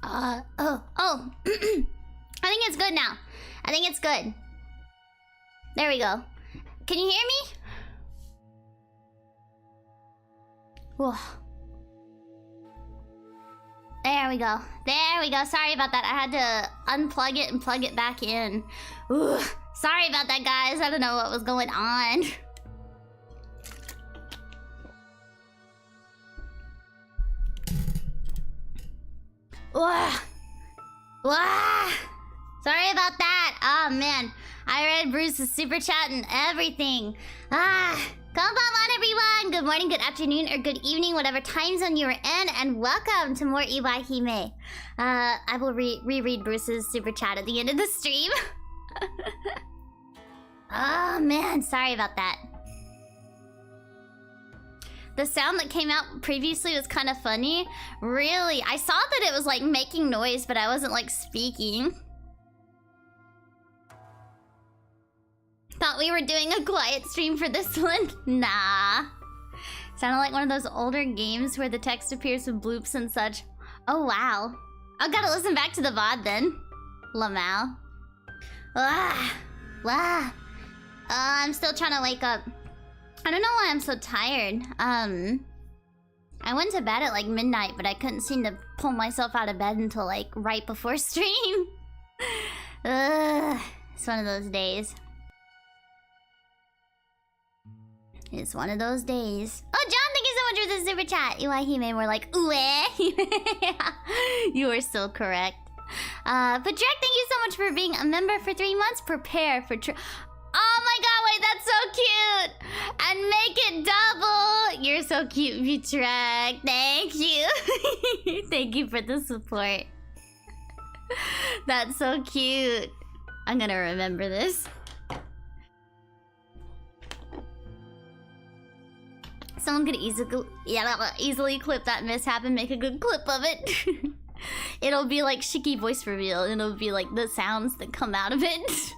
Oh. I think it's good now. I think it's good. There we go. Can you hear me? Whoa. There we go. There we go. Sorry about that. I had to unplug it and plug it back in. Ooh. Sorry about that, guys. I don't know what was going on. Wah. Wah. Sorry about that. Oh, man. I read Bruce's super chat and everything. Konbanwan, everyone! Good morning, good afternoon, or good evening, whatever time zone you are in, and welcome to more Iwaihime. I will reread Bruce's super chat at the end of the stream. Oh, man. Sorry about that. The sound that came out previously was kind of funny. Really? I saw that it was, like, making noise, but I wasn't, like, speaking. Thought we were doing a quiet stream for this one. Nah. Sounded like one of those older games where the text appears with bloops and such. Oh, wow. I've got to listen back to the VOD then. Lamau. I'm still trying to wake up. I don't know why I'm so tired. I went to bed at like midnight, but I couldn't seem to pull myself out of bed until like right before stream. It's one of those days. It's one of those days. Oh, John, thank you so much for the super chat. Iwaihime were like, ooh, You are still correct. But Drek, thank you so much for being a member for 3 months. Prepare for oh my god, wait, that's so cute! And make it double! You're so cute, Drek. Thank you. Thank you for the support. That's so cute. I'm gonna remember this. Someone could easily clip that mishap and make a good clip of it. It'll be like Shiki voice reveal. It'll be like the sounds that come out of it.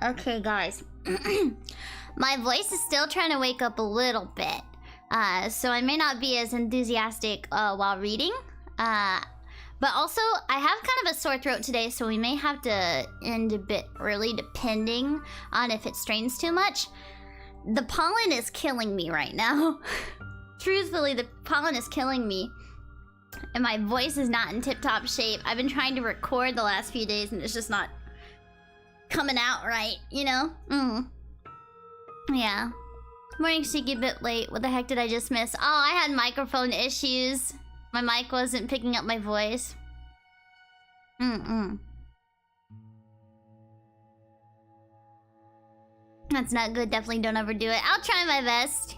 Okay, guys. My voice is still trying to wake up a little bit. So I may not be as enthusiastic while reading. But also, I have kind of a sore throat today, so we may have to end a bit early depending on if it strains too much. The pollen is killing me right now. Truthfully, the pollen is killing me. And my voice is not in tip-top shape. I've been trying to record the last few days and it's just not coming out right, you know? Yeah. Morning, Shiki, a bit late. What the heck did I just miss? Oh, I had microphone issues. My mic wasn't picking up my voice. That's not good. Definitely don't overdo it. I'll try my best.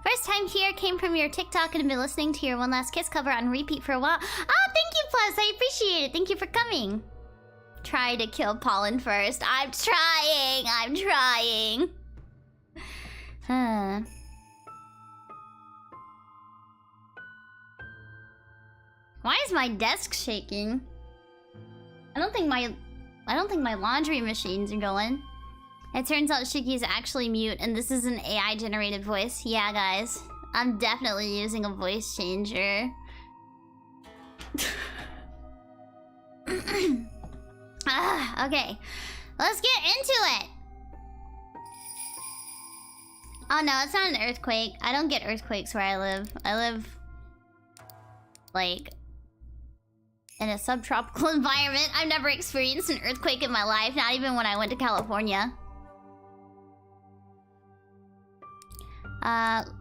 First time here, came from your TikTok and have been listening to your One Last Kiss cover on repeat for a while. Oh, thank you, Plus. I appreciate it. Thank you for coming. Try to kill pollen first. I'm trying. Why is my desk shaking? I don't think my laundry machines are going. It turns out Shiki is actually mute and this is an AI generated voice. Yeah, guys. I'm definitely using a voice changer. Okay. Let's get into it. Oh no, it's not an earthquake. I don't get earthquakes where I live. I live like in a subtropical environment. I've never experienced an earthquake in my life, not even when I went to California.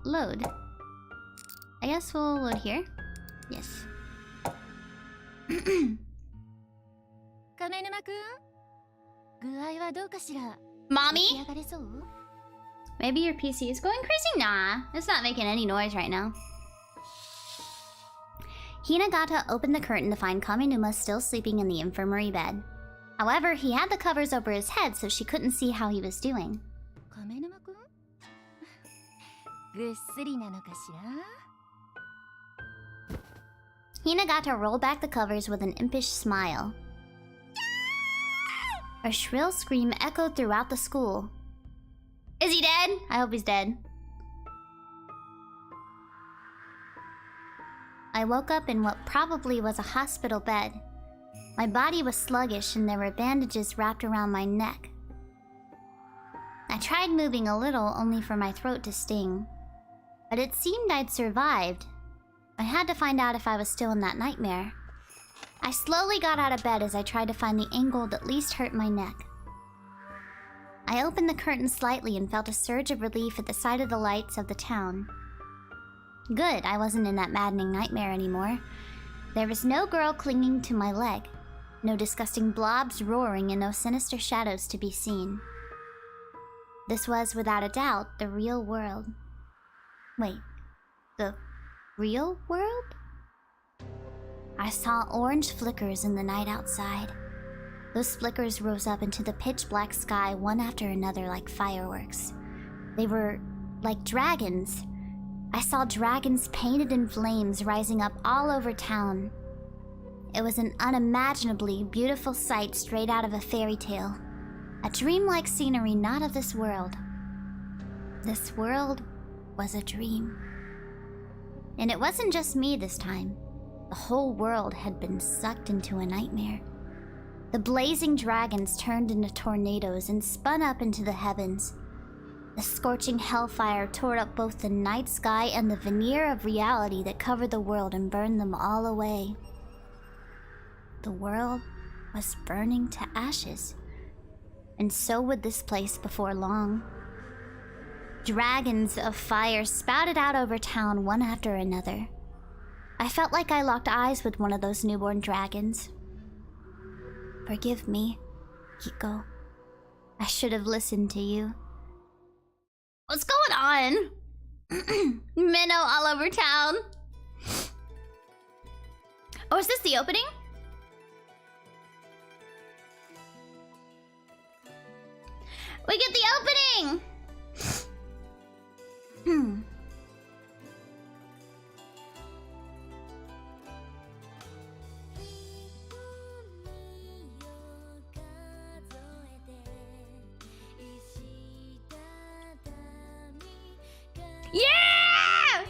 Load. I guess we'll load here. Yes. Mommy? Maybe your PC is going crazy? Nah, it's not making any noise right now. Hinagata opened the curtain to find Kamenuma still sleeping in the infirmary bed. However, he had the covers over his head, so she couldn't see how he was doing. Hinagata rolled back the covers with an impish smile. A shrill scream echoed throughout the school. Is he dead? I hope he's dead. I woke up in what probably was a hospital bed. My body was sluggish and there were bandages wrapped around my neck. I tried moving a little, only for my throat to sting. But it seemed I'd survived. I had to find out if I was still in that nightmare. I slowly got out of bed as I tried to find the angle that least hurt my neck. I opened the curtain slightly and felt a surge of relief at the sight of the lights of the town. Good, I wasn't in that maddening nightmare anymore. There was no girl clinging to my leg, no disgusting blobs roaring, and no sinister shadows to be seen. This was, without a doubt, the real world. Wait, the real world? I saw orange flickers in the night outside. Those flickers rose up into the pitch-black sky one after another like fireworks. They were like dragons. I saw dragons painted in flames rising up all over town. It was an unimaginably beautiful sight straight out of a fairy tale. A dreamlike scenery not of this world. This world was a dream. And it wasn't just me this time. The whole world had been sucked into a nightmare. The blazing dragons turned into tornadoes and spun up into the heavens. The scorching hellfire tore up both the night sky and the veneer of reality that covered the world and burned them all away. The world was burning to ashes. And so would this place before long. Dragons of fire spouted out over town one after another. I felt like I locked eyes with one of those newborn dragons. Forgive me, Hiko. I should have listened to you. What's going on? Minnow all over town. Oh, is this the opening? We get the opening! Yeah!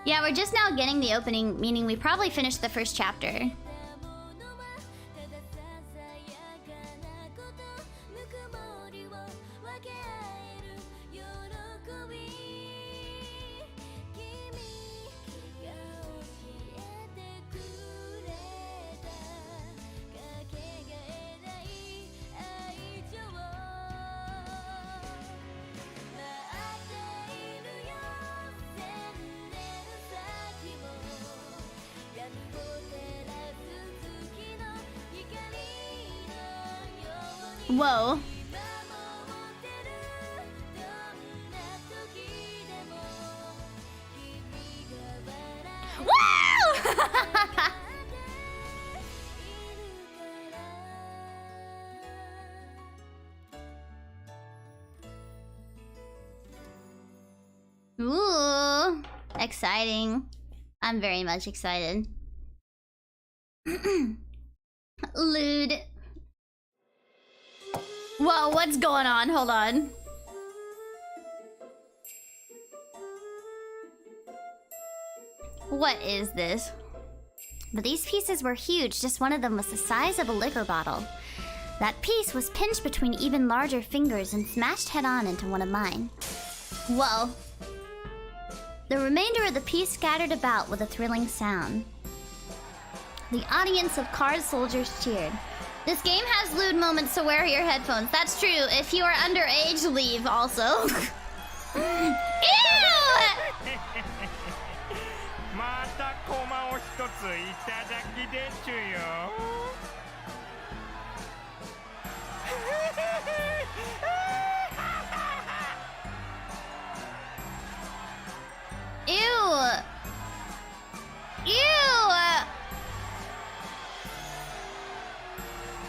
Yeah, we're just now getting the opening, meaning we probably finished the first chapter. Whoa. Ooh, exciting. I'm very much excited. Lewd. Whoa, what's going on? Hold on. What is this? But these pieces were huge. Just one of them was the size of a liquor bottle. That piece was pinched between even larger fingers and smashed head-on into one of mine. Whoa. The remainder of the piece scattered about with a thrilling sound. The audience of card soldiers cheered. This game has lewd moments, so wear your headphones. That's true. If you are underage, leave also. Ew! Ew! Ew!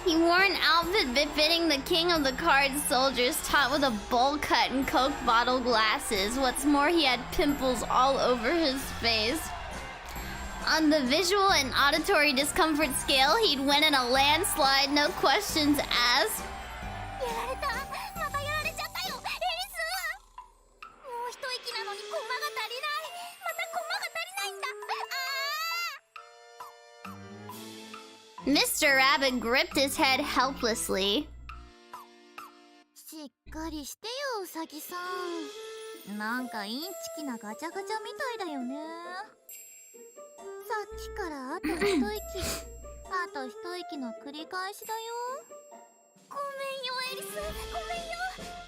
He wore an outfit befitting the king of the card soldiers, topped with a bowl cut and Coke bottle glasses. What's more, he had pimples all over his face. On the visual and auditory discomfort scale, he'd win in a landslide, no questions asked. Mr. Rabbit gripped his head helplessly. しっかりしてよ、ウサギさん。なんかインチキなガチャガチャみたいだよね。さっきからあと一息、あと一息の繰り返しだよ。ごめんよ、エリス、ごめんよ。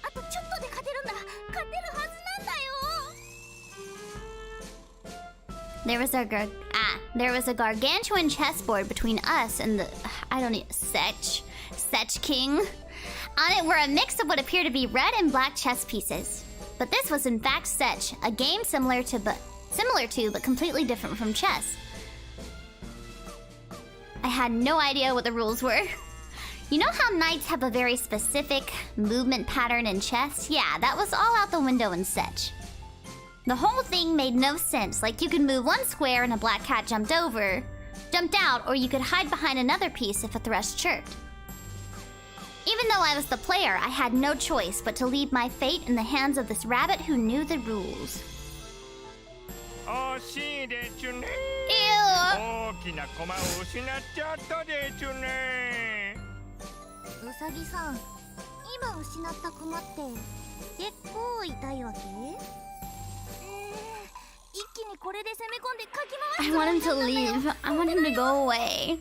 あとちょっとで勝てるんだ。勝てるはずなんだよ。There was a gargantuan chessboard between us and the Sech King. On it were a mix of what appeared to be red and black chess pieces. But this was in fact Sech, a game similar to but completely different from chess. I had no idea what the rules were. You know how knights have a very specific movement pattern in chess? Yeah, that was all out the window in Sech. The whole thing made no sense, like you could move one square and a black cat jumped out, or you could hide behind another piece if a thrush chirped. Even though I was the player, I had no choice but to leave my fate in the hands of this rabbit who knew the rules. Ew! 大きな駒を失っちゃったでちゅね。ウサギさん、今失った駒って結構痛いわけ？一気にこれで攻め込んでかき回し I want him to leave. I want him to go away.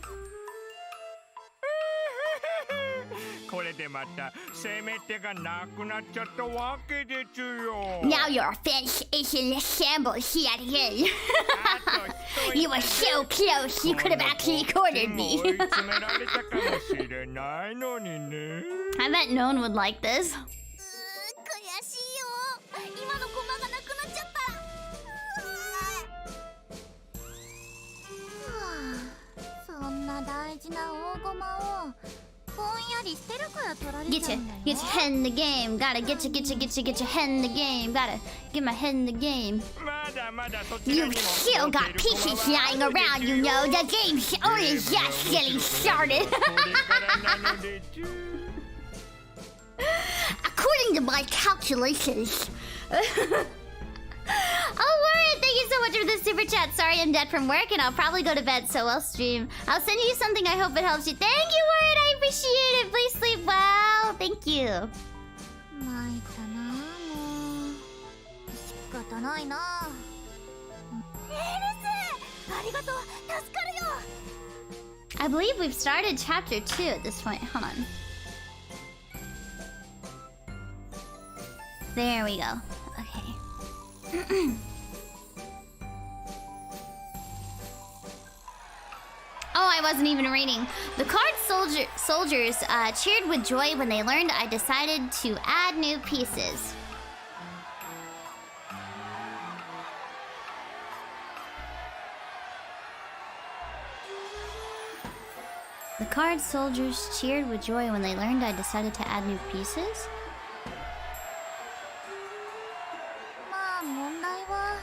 これでまた攻め手がなくなっちゃったわけでちゅよ。 Now your fence is in shambles yet again. You were so close, you could have actually cornered me. 追い詰められたかもしれないのにね。I bet no one would like this. 悔しいよ。今の駒がなくなっちゃった。そんな大事な大駒をぼんやり捨てるから取られちゃうんだよ。Get your head in the game. Gotta get your head in the game. Gotta get my head in the game. まだまだそちら You にも still got pieces lying around, you know. The game's only just getting started. これからなのでちゅ。 According to my calculations. Oh, Warren, thank you so much for the super chat. Sorry I'm dead from work and I'll probably go to bed, so I'll stream. I'll send you something. I hope it helps you. Thank you, Warren. I appreciate it. Please sleep well. Thank you. 参ったな、もう。仕方ないな。エリス、ありがとう。助かるよ。 I believe we've started chapter 2 at this point. Hold on. There we go. Okay. Oh, I wasn't even reading. The card soldiers cheered with joy when they learned I decided to add new pieces. The card soldiers cheered with joy when they learned I decided to add new pieces? まあ問題は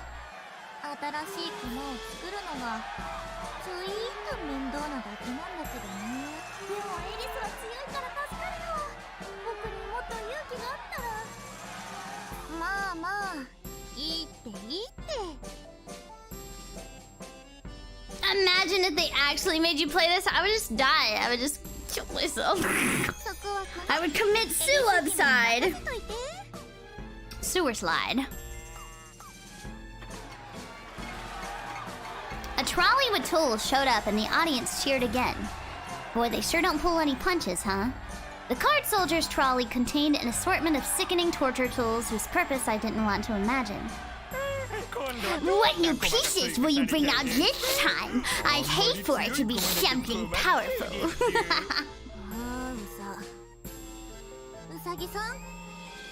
新しい駒を作るのがちょいと面倒なだけなんだけどね。でもエリスは強いから助かるよ。僕にもっと勇気があったら。まあまあいいっていいって。 Imagine if they actually made you play this. I would just die. I would just kill myself. I would commit suicide. Sewer slide. A trolley with tools showed up and the audience cheered again. Boy, they sure don't pull any punches, huh? The card soldier's trolley contained an assortment of sickening torture tools whose purpose I didn't want to imagine. What new pieces will you bring out this time? I'd hate for it to be something powerful. ウサギさん、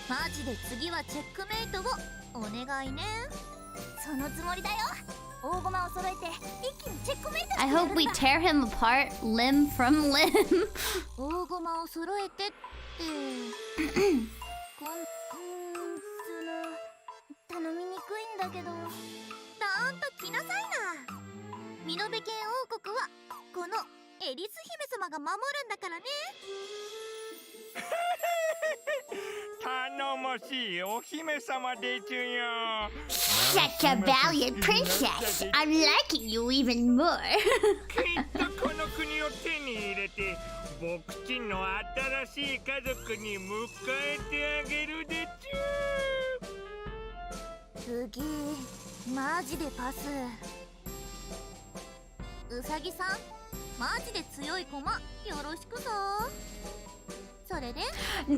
マジで次はチェックメイトをお願いね。そのつもりだよ。大駒を揃えて一気にチェックメイトしてやるんだ。 I hope we tear him apart limb from limb. 大駒を揃えてって頼みにくいんだけど、だーんと来なさいな。ミノベ犬王国はこのエリス姫様が守るんだからね。頼もしいお姫様でちゅよ。 Such a valiant princess. I'm liking you even more. きっとこの国を手に入れて僕ちんの新しい家族に迎えてあげるでちゅ。次マジでパス。うさぎさん、マジで強い駒よろしくぞ。それで Darren, I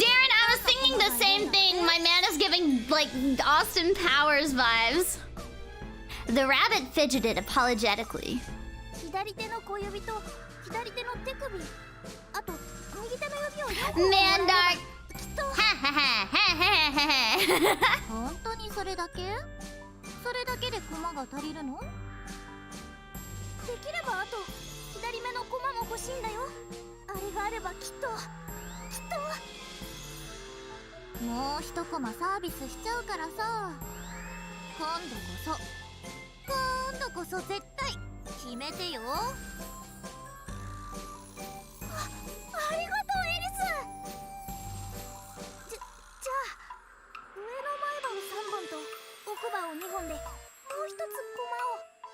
was thinking the same thing. My man is giving like Austin Powers vibes. The rabbit fidgeted apologetically. 左手の小指と左手の手首、あと右手の指を4本 Mandark. きっと Ha ha ha ha ha ha. 本当にそれだけ？それだけで駒が足りるの？できればあと左目の駒も欲しいんだよ。あれがあればきっともう一コマサービスしちゃうからさ。今度こそ絶対決めてよ。ありがとうエリス。じゃあ上の前歯を3本と奥歯を2本でもう一つコ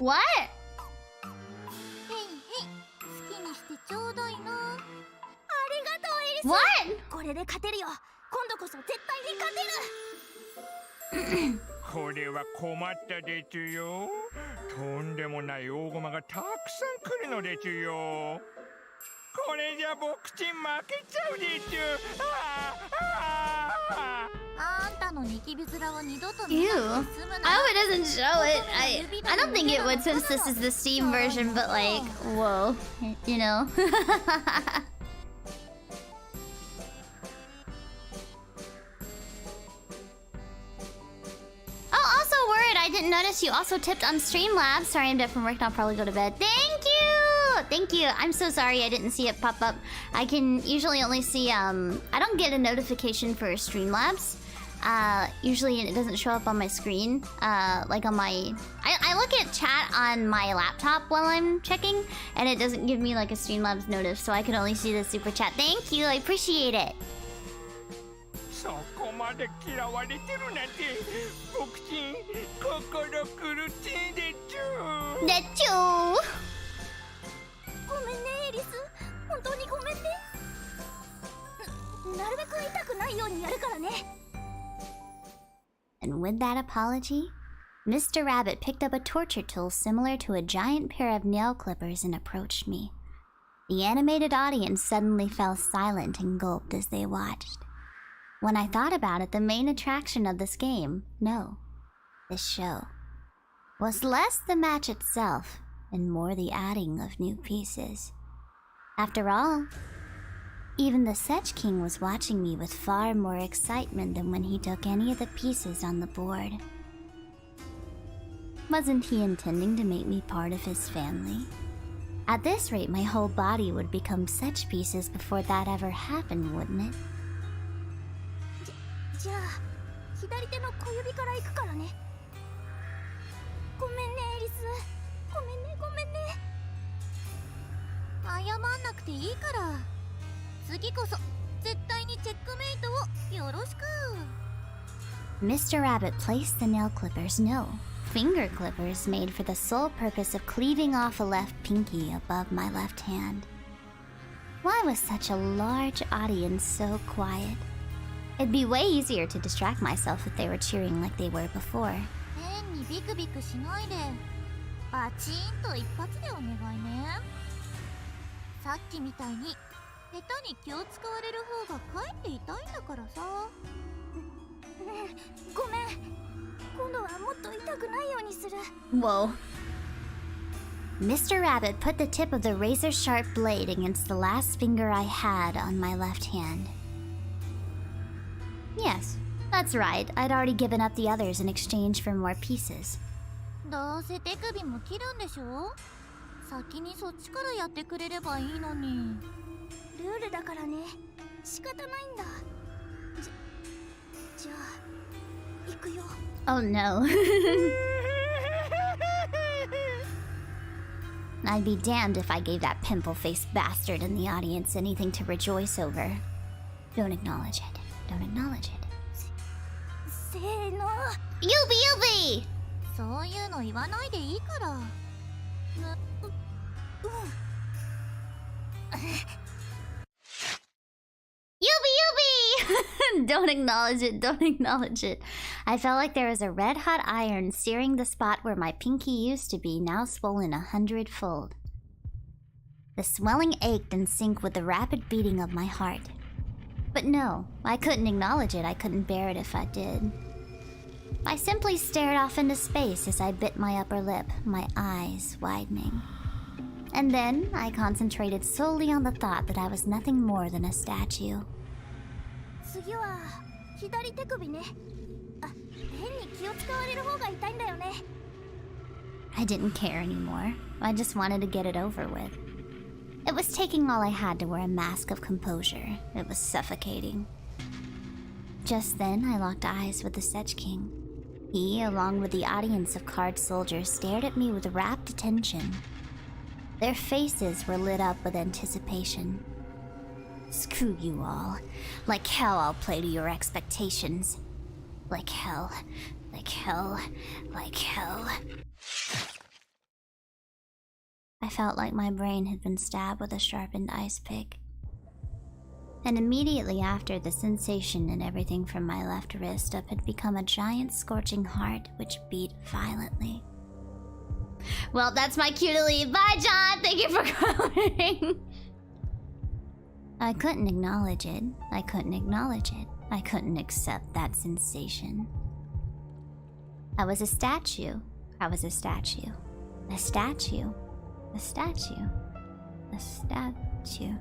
マを。 What? へいへい、好きにしてちょうだいな。ありがとうエリス。 What? これで勝てるよ。今度こそ絶対に勝てる。これは困ったでちゅよ。とんでもない大駒がたくさん来るのでちゅよ。これじゃ僕ちん負けちゃうでちゅ。あんたのニキビ面は二度と Ew. 見なくて済むな。 I hope it doesn't show it. I don't think it would since this is the Steam version, but like, whoa, you know. Oh, also word, I didn't notice you also tipped on Streamlabs. Sorry, I'm dead from work. I'll probably go to bed. Thank you! Thank you. I'm so sorry I didn't see it pop up. I can usually only see, I don't get a notification for Streamlabs. Usually it doesn't show up on my screen. Like on my... I look at chat on my laptop while I'm checking, and it doesn't give me like a Streamlabs notice, so I can only see the super chat. Thank you, I appreciate it. そこまで嫌われてるなんて僕ちん心苦しいでちゅ。でちゅー。ごめんねエリス、本当にごめんね。なるべく痛くないようにやるからね。 And with that apology, Mr. Rabbit picked up a torture tool similar to a giant pair of nail clippers and approached me. The animated audience suddenly fell silent and gulped as they watched. When I thought about it, the main attraction of this game, no, this show, was less the match itself and more the adding of new pieces. After all, even the Sech King was watching me with far more excitement than when he took any of the pieces on the board. Wasn't he intending to make me part of his family? At this rate, my whole body would become Sech pieces before that ever happened, wouldn't it? じゃあ左手の小指から行くからね。ごめんねエリス、ごめんね。謝んなくていいから。次こそ絶対にチェックメイトをよろしく。 Mr. Rabbit placed the nail clippers, no, finger clippers made for the sole purpose of cleaving off a left pinky above my left hand. Why was such a large audience so quiet? It'd be way easier to distract myself if they were cheering like they were before. 変にビクビクしないで、バチンと一発でお願いね。さっきみたいに下手に気を使われる方がかえって痛いんだからさ。ごめん、今度はもっと痛くないようにする。 Whoa. Mr. Rabbit put the tip of the razor-sharp blade against the last finger I had on my left hand. Yes, that's right. I'd already given up the others in exchange for more pieces. どうせ手首も切るんでしょ。先にそっちからやってくれればいいのに。ルールだからね、仕方ないんだ。じゃあ行くよ。 Oh no. I'd be damned if I gave that pimple-faced bastard in the audience anything to rejoice over. Don't acknowledge it. Don't acknowledge it. せーの Yubi! そういうの言わないでいいから。Yubi! Don't acknowledge it, don't acknowledge it. I felt like there was a red-hot iron searing the spot where my pinky used to be, now swollen 100-fold. The swelling ached in sync with the rapid beating of my heart. But no, I couldn't acknowledge it. I couldn't bear it if I did. I simply stared off into space as I bit my upper lip, my eyes widening. And then I concentrated solely on the thought that I was nothing more than a statue. 次は左手首ね。あ、変に気を使われる方が痛いんだよね。I didn't care anymore. I just wanted to get it over with. It was taking all I had to wear a mask of composure. It was suffocating. Just then, I locked eyes with the Sedge King. He, along with the audience of card soldiers, stared at me with rapt attention. Their faces were lit up with anticipation. Screw you all. Like hell, I'll play to your expectations. Like hell. Like hell. Like hell. I felt like my brain had been stabbed with a sharpened ice pick. And immediately after, the sensation in everything from my left wrist up had become a giant scorching heart which beat violently. Well, that's my cue to leave. Bye, John! Thank you for coming! I couldn't acknowledge it. I couldn't acknowledge it. I couldn't accept that sensation. I was a statue. I was a statue. A statue. A statue. A statue.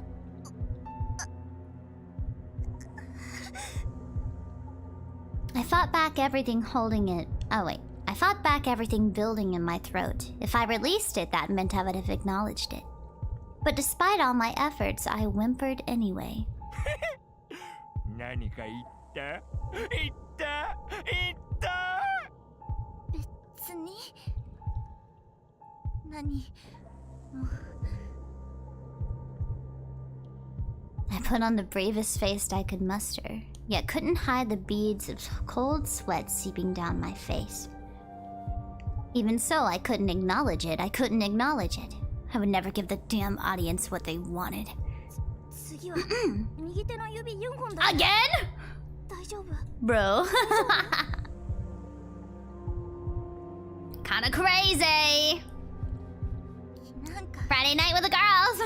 I fought back everything holding it. Oh, wait. I fought back everything building in my throat. If I released it, that meant I would have acknowledged it. But despite all my efforts, I whimpered anyway. 何か言った?言った?言った?別に何も I put on the bravest face I could muster, yet couldn't hide the beads of cold sweat seeping down my face. Even so, I couldn't acknowledge it. I couldn't acknowledge it. I would never give the damn audience what they wanted. 次は右手の指4本だ。 Again? 大丈夫 Bro. Kinda crazy. なんか Friday night with the girls.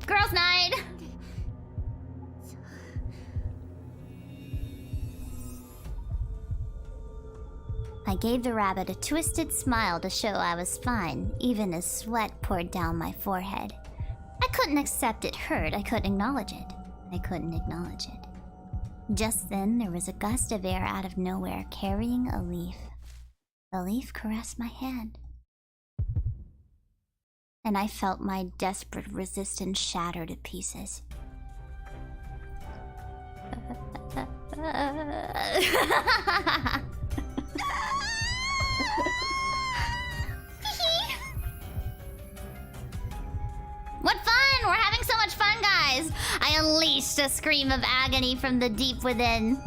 Girls night. I gave the rabbit a twisted smile to show I was fine, even as sweat poured down my forehead. I couldn't accept it hurt. I couldn't acknowledge it. I couldn't acknowledge it. Just then, there was a gust of air out of nowhere carrying a leaf. The leaf caressed my hand. And I felt my desperate resistance shattered to pieces. What fun! We're having so much fun, guys! I unleashed a scream of agony from the deep within.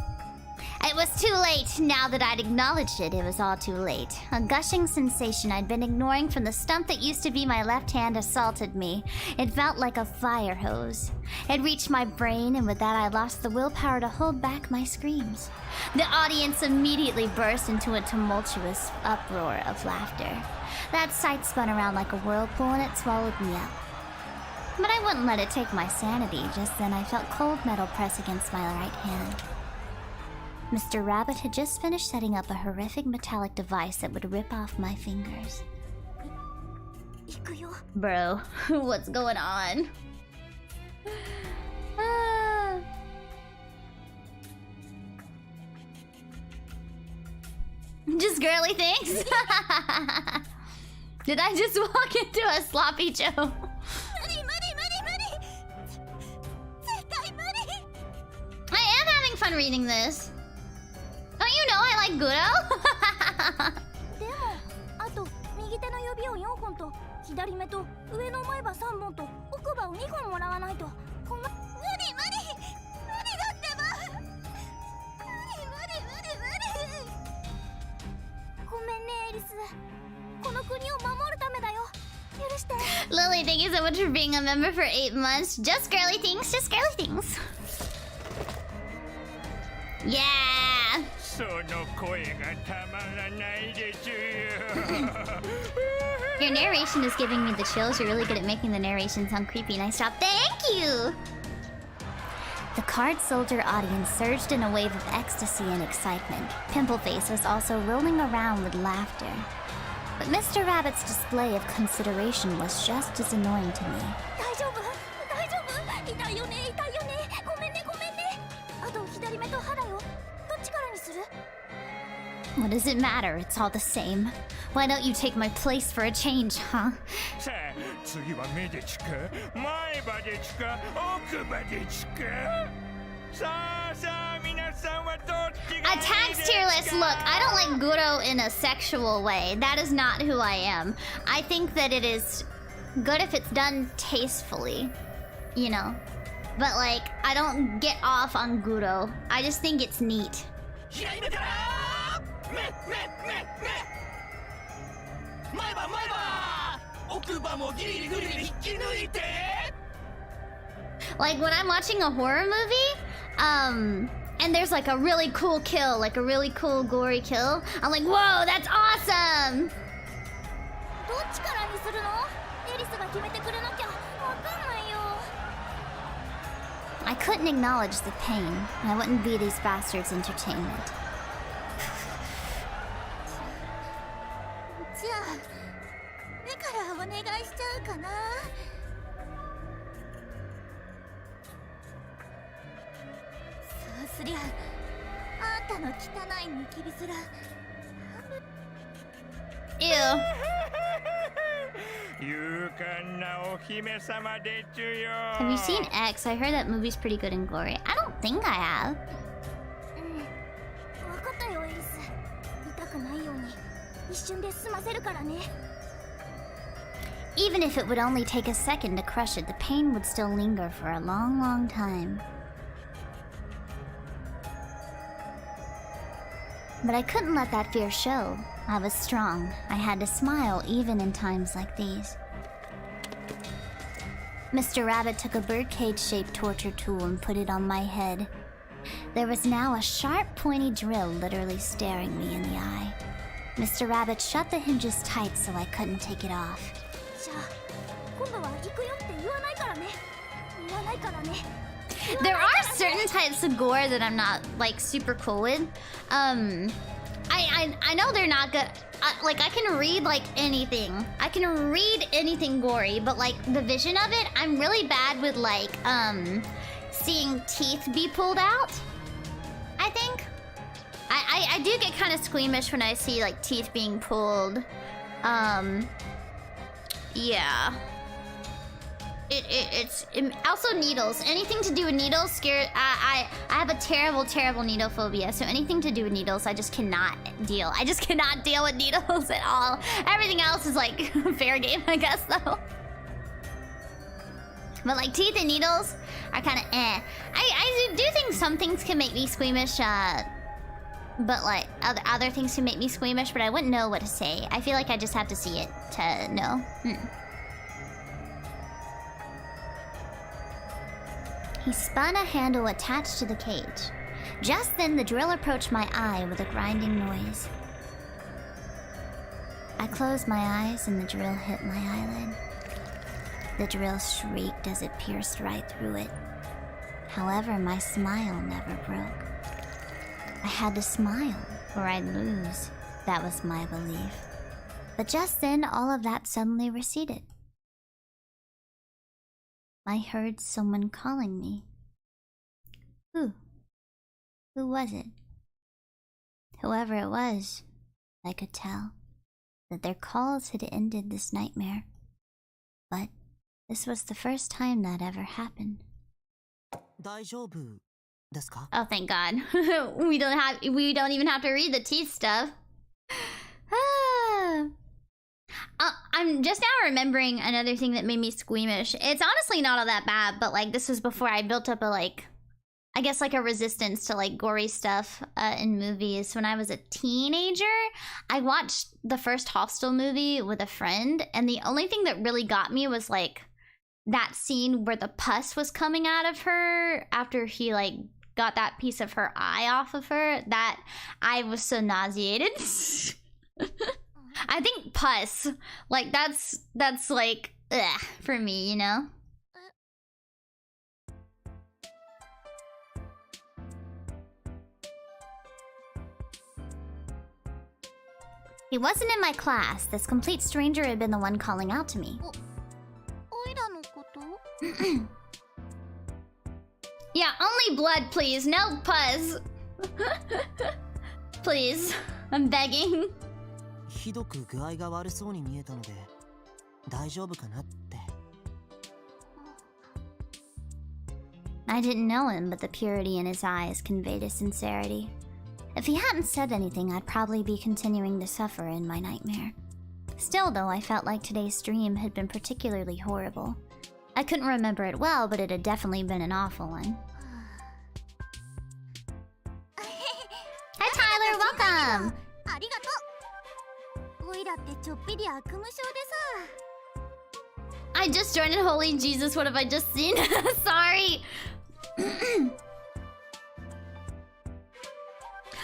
It was too late. Now that I'd acknowledged it, it was all too late. A gushing sensation I'd been ignoring from the stump that used to be my left hand assaulted me. It felt like a fire hose. It reached my brain, and with that I lost the willpower to hold back my screams. The audience immediately burst into a tumultuous uproar of laughter. That sight spun around like a whirlpool, and it swallowed me up. But I wouldn't let it take my sanity. Just then I felt cold metal press against my right hand. Mr. Rabbit had just finished setting up a horrific metallic device that would rip off my fingers. 行くよ Bro, what's going on? Just girly things? Did I just walk into a sloppy Joe? 無理無理無理無理絶対無理 I am having fun reading this. Don't you know I like Guro? でもあと右手の指を4本と左目と上の前歯3本と奥歯を2本もらわないと。無理だってば。無理。ごめんねエリス。この国を守るためだよ。許して。 Lily, thank you so much for being a member for 8 months. Just girly things, just girly things. Yeah. その声がたまらないですよ。 Your narration is giving me the chills. You're really good at making the narration sound creepy. Nice job. Thank you! The card soldier audience surged in a wave of ecstasy and excitement. Pimpleface was also rolling around with laughter. But Mr. Rabbit's display of consideration was just as annoying to me. 大丈夫。痛いよね。ごめんね。あと左目と歯だよ。どっちからにする？ What does it matter? It's all the same. Why don't you take my place for a change, huh? さあ、次は目でちか、前歯でちか、奥歯でちか。さあ、皆さんはどっちがいいですか？ Attacks tier list. Look, I don't like Guro in a sexual way. That is not who I am. I think that it is good if it's done tastefully, you know. But like, I don't get off on Guro. I just think it's neat. 左目から前歯奥歯もギリギリ引き抜いて Like when I'm watching a horror movie, and there's like a really cool kill, like a really cool gory kill, I'm like, whoa, that's awesome! どっちからにするの？エリスが決めてくれなきゃわかんないよ。 I couldn't acknowledge the pain. I wouldn't be these bastards' entertainment. じゃあ目からお願いしちゃうかな。そうすりゃあんたの汚いニキビ面 Ew. 勇敢なお姫様でちゅよ。 Have you seen X? I heard that movie's pretty good and gory. I don't think I have. 分かったよエリス。痛くないように一瞬で済ませるからね。 Even if it would only take a second to crush it, the pain would still linger for a long, long time. But I couldn't let that fear show. I was strong. I had to smile even in times like these. Mr. Rabbit took a birdcage-shaped torture tool and put it on my head. There was now a sharp, pointy drill literally staring me in the eye. Mr. Rabbit shut the hinges tight so I couldn't take it off. じゃあ今度は行くよって言わないからね。言わないからね。 There are certain types of gore that I'm not like super cool with. I know they're not good. Like I can read like anything. I can read anything gory, but like the vision of it, I'm really bad with like seeing teeth be pulled out. I think. I do get kind of squeamish when I see like teeth being pulled. Yeah. It's also needles. Anything to do with needles scare. I have a terrible needle phobia. So anything to do with needles, I just cannot deal. I just cannot deal with needles at all. Everything else is like fair game, I guess, though. But like teeth and needles are kind of eh. I do think some things can make me squeamish. But like other things can make me squeamish. But I wouldn't know what to say. I feel like I just have to see it to know. He spun a handle attached to the cage. Just then, the drill approached my eye with a grinding noise. I closed my eyes and the drill hit my eyelid. The drill shrieked as it pierced right through it. However, my smile never broke. I had to smile or I'd lose. That was my belief. But just then, all of that suddenly receded. I heard someone calling me. Who? Who was it? Whoever it was, I could tell that their calls had ended this nightmare. But this was the first time that ever happened. 大丈夫ですか? Oh, thank God. we don't even have to read the teeth stuff. I'm just now remembering another thing that made me squeamish. It's honestly not all that bad, but like this was before I built up a like, I guess like a resistance to like gory stuff in movies. When I was a teenager, I watched the first Hostel movie with a friend, and the only thing that really got me was like that scene where the pus was coming out of her after he like got that piece of her eye off of her. That I was so nauseated. I think pus, like that's like ugh, for me, you know. He wasn't in my class. This complete stranger had been the one calling out to me. オイラのこと？ Yeah, only blood, please. No pus. Please, I'm begging. ひどく具合が悪そうに見えたので大丈夫かなって。 I didn't know him, but the purity in his eyes conveyed a sincerity. If he hadn't said anything, I'd probably be continuing to suffer in my nightmare. Still, though, I felt like today's dream had been particularly horrible. I couldn't remember it well, but it had definitely been an awful one. Hi, Tyler, welcome! ありがとう。オイラってちょっぴり悪夢症でさ。 I just joined in. Holy Jesus, what have I just seen? Sorry.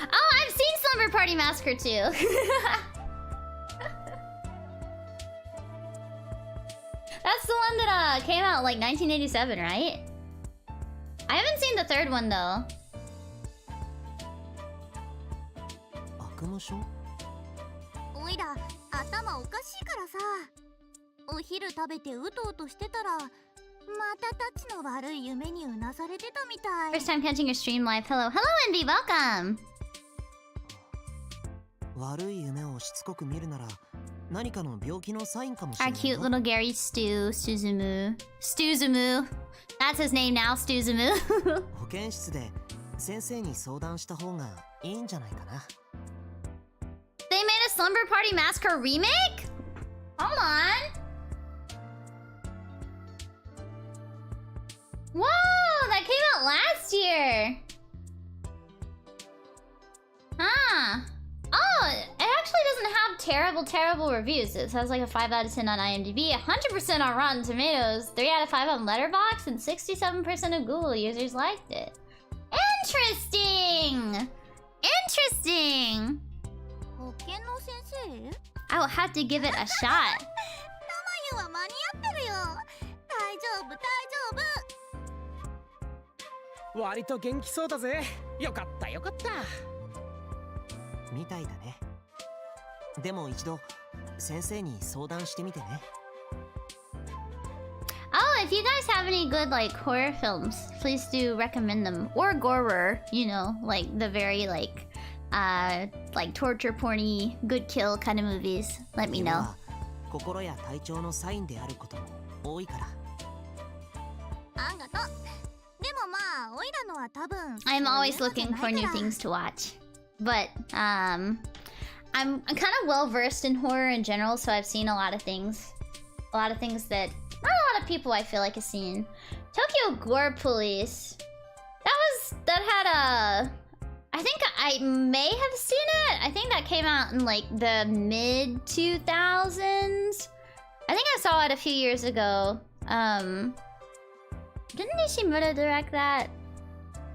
Oh, I've seen Slumber Party Massacre too. That's the one that came out like 1987, right? I haven't seen the third one though. 悪夢症？オイラ頭おかしいからさ。お昼食べてうとうとしてたらまたたちの悪い夢にうなされてたみたい。 First time catching your stream live. Hello, hello, Envy, welcome. 悪い夢をしつこく見るなら何かの病気のサインかもしれ Our ない cute よ。 little Gary Stuzumu. That's his name now, Stuzumu. 保健室で先生に相談した方がいいんじゃないかな。 They made a Slumber Party Massacre remake? Hold on. Whoa, that came out last year. Huh. Oh, it actually doesn't have terrible reviews. It has like a 5 out of 10 on IMDb, 100% on Rotten Tomatoes, 3 out of 5 on Letterboxd, and 67% of Google users liked it. Interesting! Interesting! 保健の先生？ I will have to give it a shot. たまゆは間に合ってるよ。大丈夫大丈夫。割と元気そうだぜ。よかったよかった。みたいだね。でも一度先生に相談してみてね。 Oh, if you guys have any good like horror films, please do recommend them. Or gorer, you know, like the very like torture porny, good kill kind of movies. Let me 夢 know. は心や体調のサインであることも多いから。あんがと。でもまあ、オイラのは多分。 I'm always looking for new things to watch. But I'm kind of well versed in horror in general, so I've seen a lot of things. A lot of things that not a lot of people I feel like have seen. Tokyo Gore Police. That had a... I think I may have seen it. I think that came out in like the mid 2000s. I think I saw it a few years ago. Didn't Nishimura direct that?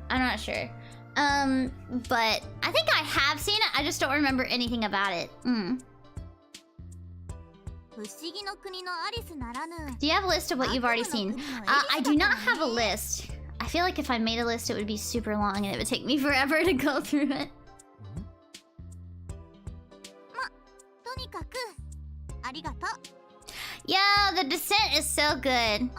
I'm not sure. But I think I have seen it. I just don't remember anything about it. Do you have a list of what you've already seen? I do not have a list. I feel like if I made a list, it would be super long and it would take me forever to go through it. Yeah, The Descent is so good.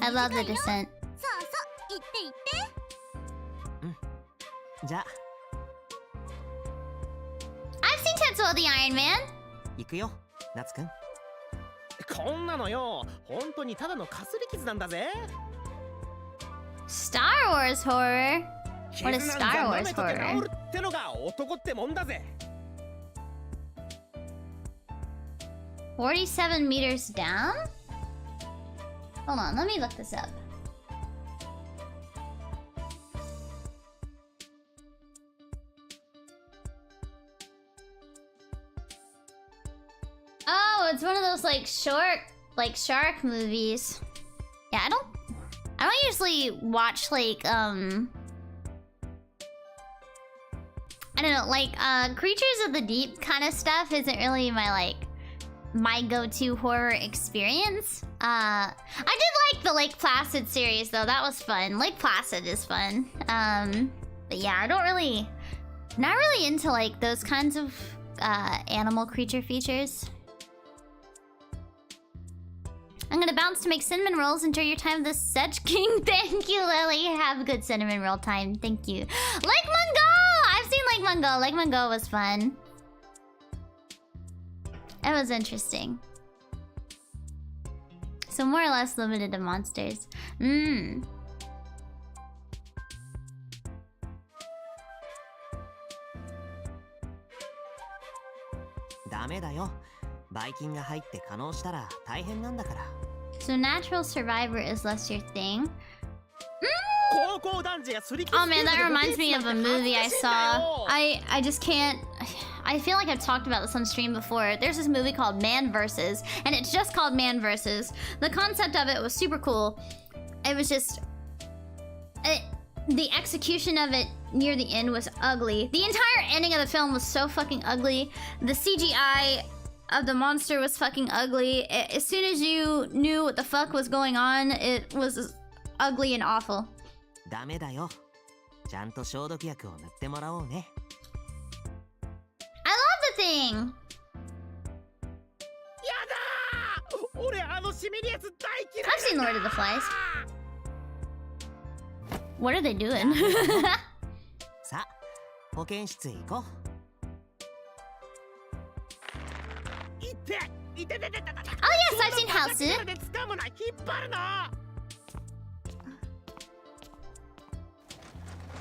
I love The Descent. じゃあ I've seen Tetsuo the Iron Man. 行くよ、夏くん。こんなのよ、本当にただのかすり傷なんだぜ。 Star Wars horror. What is Star Wars horror? ってのが男ってもんだぜ。 47 meters down? Hold on, let me look this up. Oh, it's one of those like short, like shark movies. Yeah, I don't usually watch like I don't know, like Creatures of the Deep kind of stuff isn't really my go-to horror experience. I did like the Lake Placid series though. That was fun. Lake Placid is fun. But yeah, not really into like those kinds of animal creature features. I'm gonna bounce to make cinnamon rolls. Enjoy your time with the Sedge King. Thank you, Lily. Have a good cinnamon roll time. Thank you. Lake Mungo! I've seen Lake Mungo. Lake Mungo was fun. It was interesting. So more or less limited to monsters. Mmm. ダメだよ。バイキンが入って可能したら大変なんだから。So natural survivor is less your thing. Oh man, that reminds me of a movie I saw. I just can't. I feel like I've talked about this on stream before. There's this movie called Man vs. And it's just called Man vs. The concept of it was super cool. It was just... the execution of it near the end was ugly. The entire ending of the film was so fucking ugly. The CGI of the monster was fucking ugly. As soon as you knew what the fuck was going on, it was ugly and awful. ダメだよ。ちゃんと消毒薬を塗ってもらおうね。I love the thing! やだー！俺あのシミリアス大嫌い I've seen Lord of the Flies. What are they doing? さあ、保健室へ行こう。Oh yes, I've seen House. 掴むな、引っ張るな。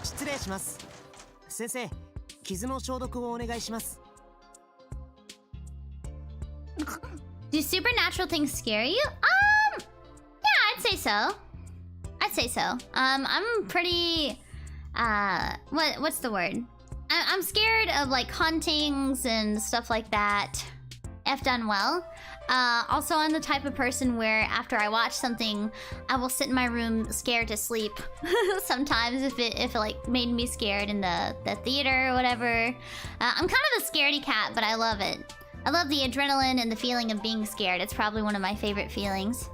失礼します。先生、傷の消毒をお願いします。Do supernatural things scare you? Yeah, I'd say so. I'd say so. I'm pretty what's the word? I'm scared of like hauntings and stuff like that. If done well. Also, I'm the type of person where after I watch something, I will sit in my room scared to sleep. Sometimes if it like made me scared in the theater or whatever. I'm kind of a scaredy cat, but I love it. I love the adrenaline and the feeling of being scared. It's probably one of my favorite feelings.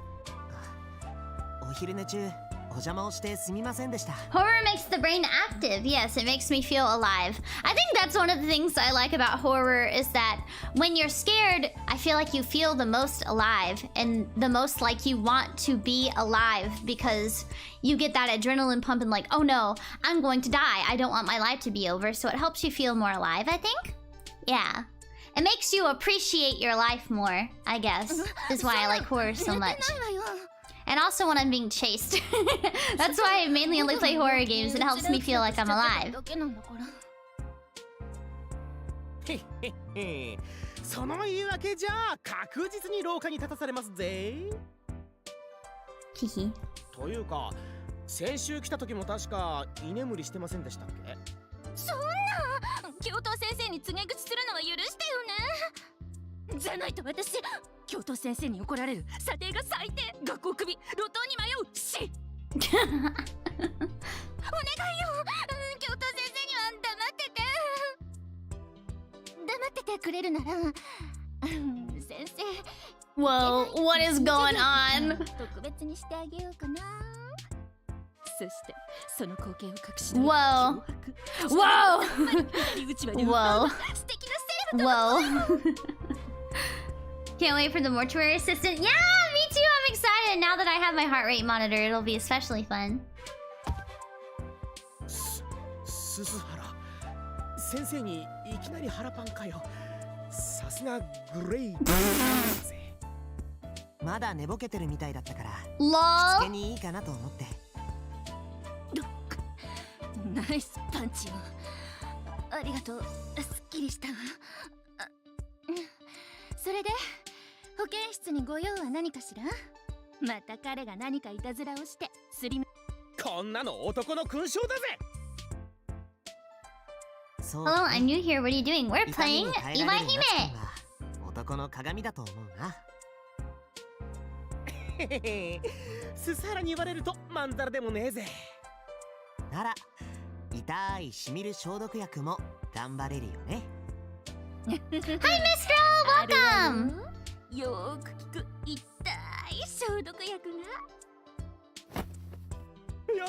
お昼寝中、お邪魔をしてすみませんでした。 Horror makes the brain active. Yes, it makes me feel alive. I think that's one of the things I like about horror is that when you're scared, I feel like you feel the most alive and the most like you want to be alive because you get that adrenaline pumping like, oh no, I'm going to die. I don't want my life to be over. So it helps you feel more alive, I think. Yeah. It makes you appreciate your life more, I guess. Is why I like horror so much. And also when I'm being chased. That's why I mainly only play horror games. It helps me feel like I'm alive. へっへっへ。その言い訳じゃ確実に廊下に立たされますぜ。ヒヒ。というか、先週来た時も確か居眠りしてませんでしたっけ？そんな教頭先生に告げ口するのは許してよね。じゃないと私教頭先生に怒られる。査定が最低。学校クビ。路頭に迷うし。お願いよ。教頭先生には黙っててくれるなら先生 Whoa, what is going on? 特別にしてあげようかな。そしてその光景を隠し Whoa. Whoa. Whoa. 素敵なセリフと Whoa. Can't wait for the mortuary assistant. Yeah, me too. I'm excited. Now that I have my heart rate monitor, it'll be especially fun. 鈴原先生にいきなり腹パンかよ。さすがグレイト。まだ寝ぼけてるみたいだったから。 Lol. つけにいいかなと思って。ナイスパンチよ。ありがとう。すっきりしたわ。それで保健室にご用は何かしら？また彼が何かいたずらをしてすりむ。こんなの男の勲章だぜ。そう Hello, I'm new here. What are you doing? We're 痛み playing に耐えられる夏 Iwaihime. 君は男の鏡だと思うな。へへへ、ススハラに言われるとまんざらでもねえぜ。なら痛いしみる消毒薬も頑張れるよね。Hi, Mistral. Welcome. よーく効く痛い消毒薬が。や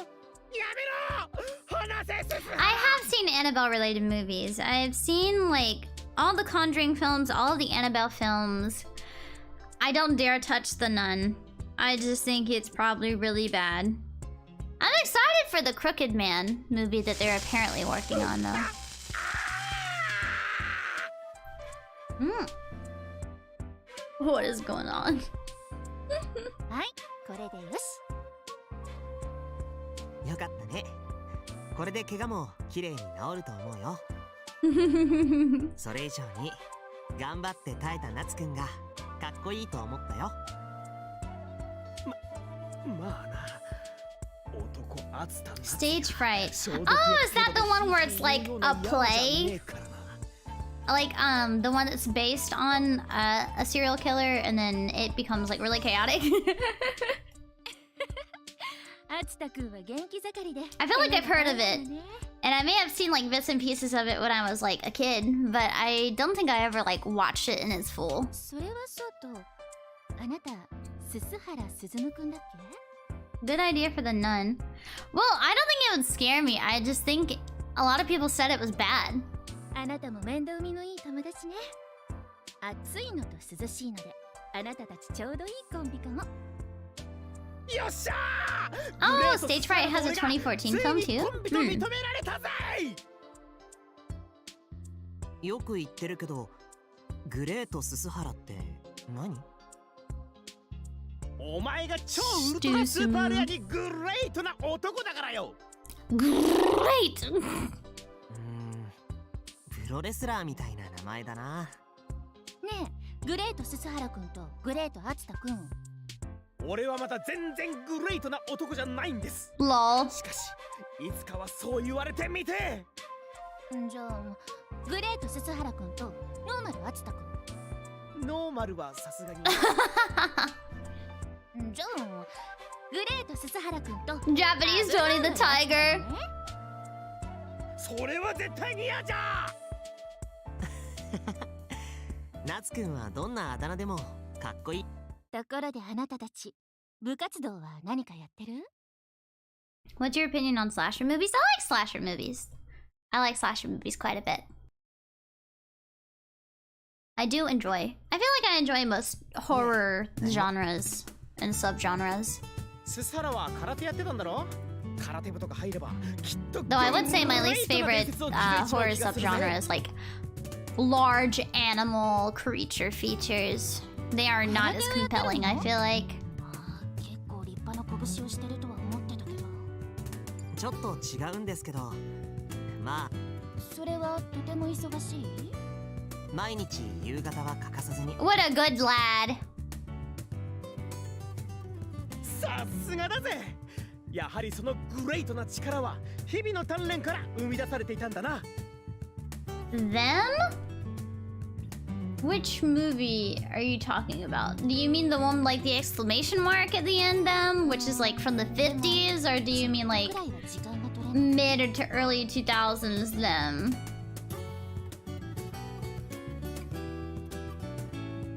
めろ、話せススハラ。 I have seen Annabelle-related movies. I've seen like all the Conjuring films, all of the Annabelle films. I don't dare touch The Nun. I just think it's probably really bad. I'm excited for the Crooked Man movie that they're apparently working on, though. What is going on? はい、これでよし。よかったね。これで怪我も綺麗に治ると思うよ。それ以上に頑張って耐えた夏くんがかっこいいと思ったよ。まあな、男熱田な。 Stage fright. 消毒 Oh, 薬 is that the one where it's like よう a な山じゃね play? えからな。 Like the one that's based on a serial killer and then it becomes like really chaotic. あつたくんは元気盛りで。 I feel like I've heard of it. And I may have seen like bits and pieces of it when I was like a kid, but I don't think I ever like watched it in its full. それはそうと、あなた鈴原鈴くんだっけ？ Good idea for the nun. Well, I don't think it would scare me. I just think a lot of people said it was bad. あなたも面倒見のいい友達ね。暑いのと涼しいので、あなたたちちょうどいいコンビかも。よっしゃー。 Oh, Stage Fright has a 2014 film ついに too. コンビと認められたぜ。よく言ってるけど、グレートススハラって何？お前が超ウルトラスーパーレアにグレートな男だからよ。 Great! プロレスラーみたいな名前だな。ねえ、グレート鈴原くんとグレートあつたくん。俺はまだ全然グレートな男じゃないんです。 Lol. しかしいつかはそう言われてみて。じゃあグレート鈴原くんとノーマルあつたくん。ノーマルはさすがに。じゃあグレート鈴原くんと Japanese Tony the Tiger. それは絶対に嫌じゃ。夏くんはどんなあだ名でもかっこいい。ところであなたたち部活動は何かやってる？ What's your opinion on slasher movies? I like slasher movies. I like slasher movies quite a bit. I do enjoy. I feel like I enjoy most horror genres and subgenres. ススハラは空手やってたんだろ？空手部とか入ればきっと。 Though I would say my least favorite horror subgenre is like large animal creature features. They are not as compelling, I feel like. 結構立派な拳をしてるとは思ってたけど。ちょっと違うんですけど、まあそれはとても忙しい？毎日夕方は欠かさずに。 What a good lad. さすがだぜ。やはりそのグレートな力は日々の鍛錬から生み出されていたんだな。 Them? Which movie are you talking about? Do you mean the one like the exclamation mark at the end, them? Which is like from the 50s? Or do you mean like くらいは時間が取れない。 mid to early 2000s, them?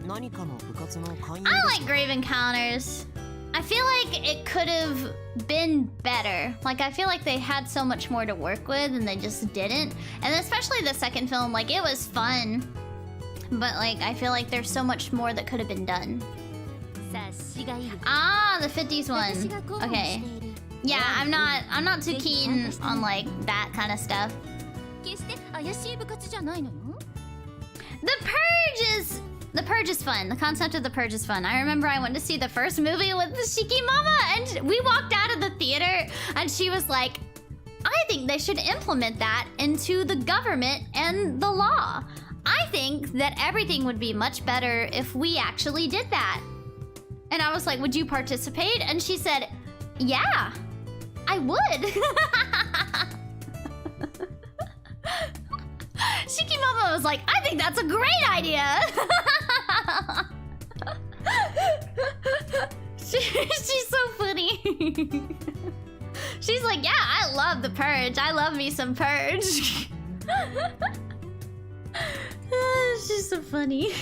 何かの部活の勧誘 I like Grave Encounters. I feel like it could have been better. Like, I feel like they had so much more to work with and they just didn't. And especially the second film, like, it was fun. But, like, I feel like there's so much more that could have been done. 察しがいい。 Ah, the 50s 私 one. が顧問 Okay. している。 Yeah, I'm not too keen on, like, that kind of stuff. 決して怪しい部活じゃないのよ。 The Purge is fun. The concept of The Purge is fun. I remember I went to see the first movie with the Shiki Mama, and we walked out of the theater, and she was like, I think they should implement that into the government and the law. I think that everything would be much better if we actually did that. And I was like, would you participate? And she said, yeah, I would. Shiki Mama was like, I think that's a great idea. She's so funny. She's like, yeah, I love the purge. I love me some purge. She's so funny.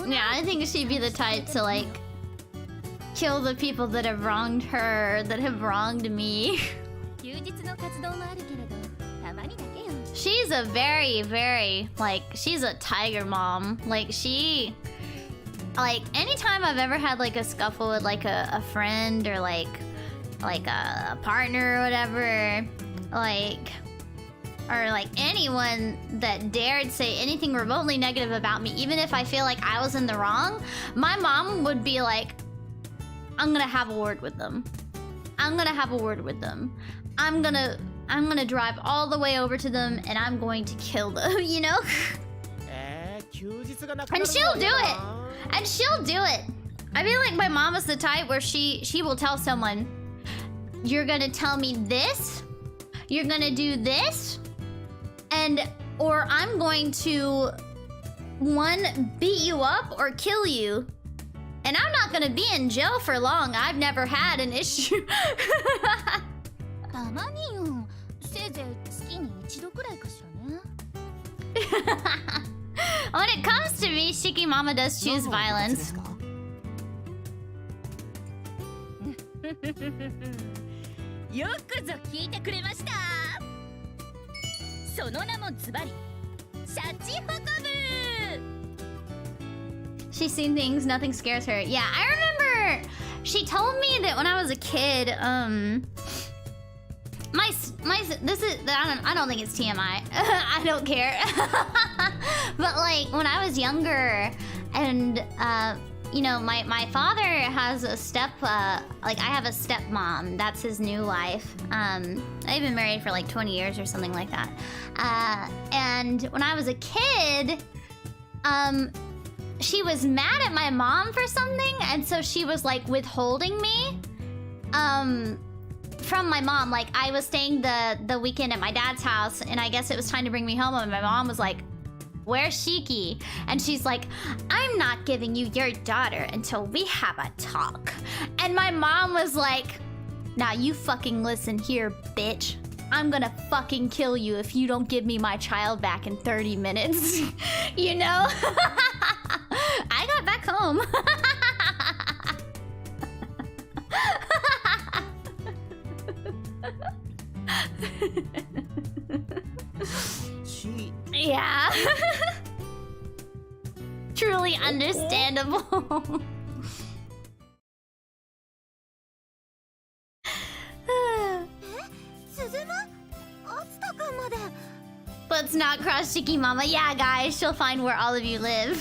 Yeah, I think she'd be the type to like kill the people that have wronged her, that have wronged me. She's a very, very, like, she's a tiger mom. Like, anytime I've ever had like a scuffle with like a friend or like a partner or whatever, or like anyone that dared say anything remotely negative about me, even if I feel like I was in the wrong, my mom would be like, I'm gonna have a word with them. I'm gonna have a word with them. I'm gonna drive all the way over to them and I'm going to kill them, you know? And she'll do it. And she'll do it. I feel like my mom is the type where she will tell someone, you're gonna tell me this, you're gonna do this, or I'm going to, one, beat you up or kill you. And I'm not gonna be in jail for long. I've never had an issue. When it comes to me, Shiki Mama does choose violence. She's seen things, nothing scares her. Yeah, I remember she told me that when I was a kid, I don't think it's TMI. I don't care. But like when I was younger, and you know, my father has a I have a stepmom. That's his new life. I've been married for like 20 years or something like that. And when I was a kid, she was mad at my mom for something, and so she was like withholding me from my mom. Like I was staying the weekend at my dad's house, and I guess it was time to bring me home, and my mom was like, where's Shiki? And she's like, I'm not giving you your daughter until we have a talk. And my mom was like, now you fucking listen here, bitch. I'm gonna fucking kill you if you don't give me my child back in 30 minutes. You know? I got back home. Yeah. Truly understandable. Let's not cross Shiki Mama. Yeah, guys, she'll find where all of you live.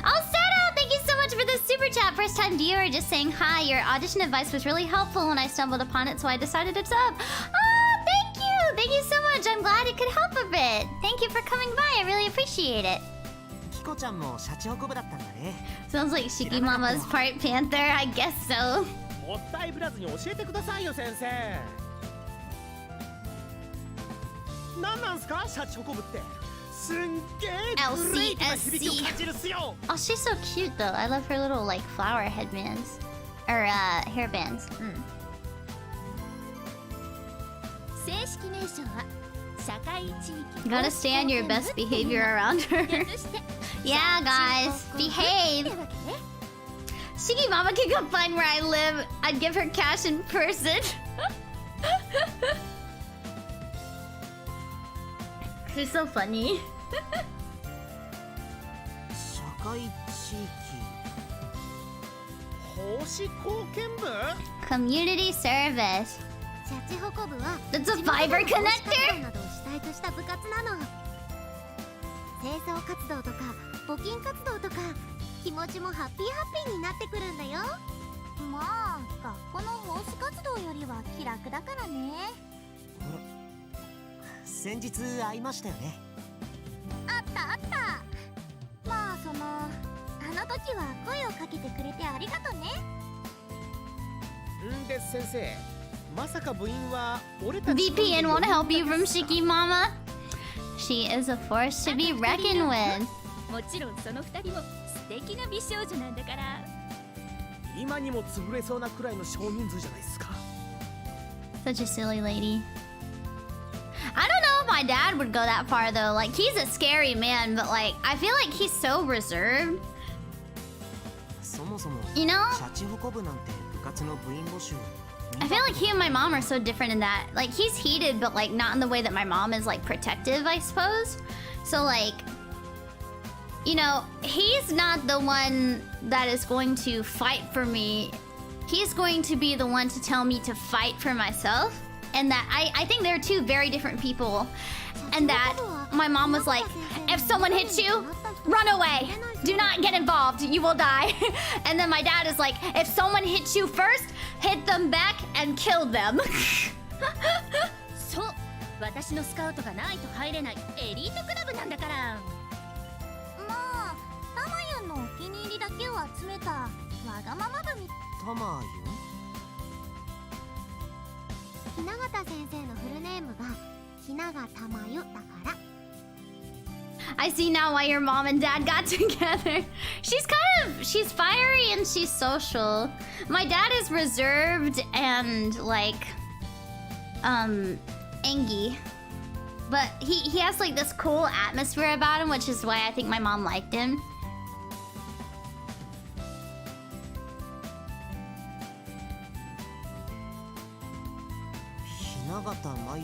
Alcedo, thank you so much for the super chat. First time viewer, just saying hi. Your audition advice was really helpful when I stumbled upon it, so I decided to sub. Oh, thank you. Thank you so much. I'm glad it could help a bit. Thank you for coming by. I really appreciate it. Sounds like Shiki Mama's part panther. I guess so. もったいぶらずに教えてくださいよ先生。何なんすかシャチホコブって。すんげーグレートな響きを感じるっすよ。Oh, she's so cute though. I love her little like flower headbands or hairbands. You gotta stay on your best behavior around her. Yeah, guys, behave. Shiki Mama can come find where I live. I'd give her cash in person. She's so funny. Community service. That's a fiber connector? 清掃活動とか募金活動とか気持ちもハッピーハッピーになってくるんだよ。まあ学校の奉仕活動よりは気楽だからね。先日会いましたよね。あったあった。まあそのあの時は声をかけてくれてありがとね。んで先生、まさか部員は俺たち VPN won't help you from Shiki Mama. She is a force to be reckoned with. もちろんその二人も素敵な美少女なんだから。今にも潰れそうなくらいの少人数じゃないですか。 Such a silly lady. I don't know if my dad would go that far though. Like, he's a scary man, but like, I feel like he's so reserved. そもそも You know? シャチホコ部なんて部活の部員募集 I feel like he and my mom are so different in that. Like, he's heated, but like not in the way that my mom is like protective, I suppose. So like, you know, he's not the one that is going to fight for me. He's going to be the one to tell me to fight for myself. And that I think they're two very different people. And that my mom was like, if someone hits you, run away. Do not get involved. You will die. And then my dad is like, if someone hits you first, hit them back and kill them. そう、私のスカウトがないと入れないエリートクラブなんだから。まあタマユンのお気に入りだけを集めたわがまま部み。タマユン雛形先生のフルネームが雛形まゆだから。 I see now why your mom and dad got together. She's fiery and she's social. My dad is reserved and like, engy. But he has like this cool atmosphere about him, which is why I think my mom liked him.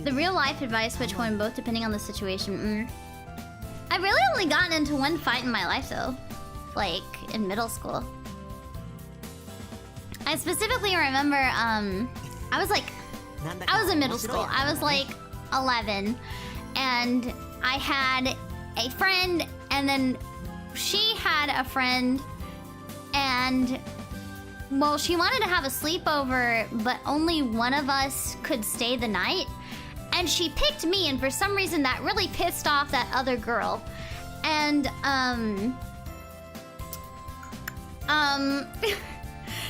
The real life advice which one both depending on the situation. I've really only gotten into one fight in my life though. Like in middle school. I specifically remember I was in middle school. I was like 11 and I had a friend and then she had a friend and well, she wanted to have a sleepover, but only one of us could stay the night. And she picked me, and for some reason that really pissed off that other girl. And,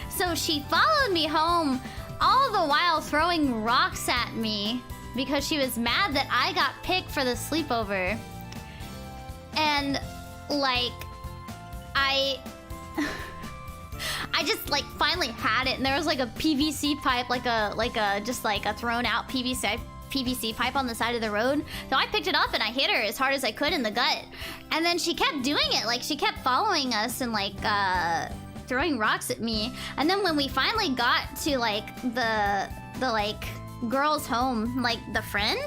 so she followed me home, all the while throwing rocks at me because she was mad that I got picked for the sleepover. And, like, I just like finally had it, and there was like a PVC pipe, like a just like a thrown out PVC pipe on the side of the road. So I picked it up and I hit her as hard as I could in the gut. And then she kept doing it, like she kept following us and like throwing rocks at me. And then when we finally got to like the like girl's home, like the friend,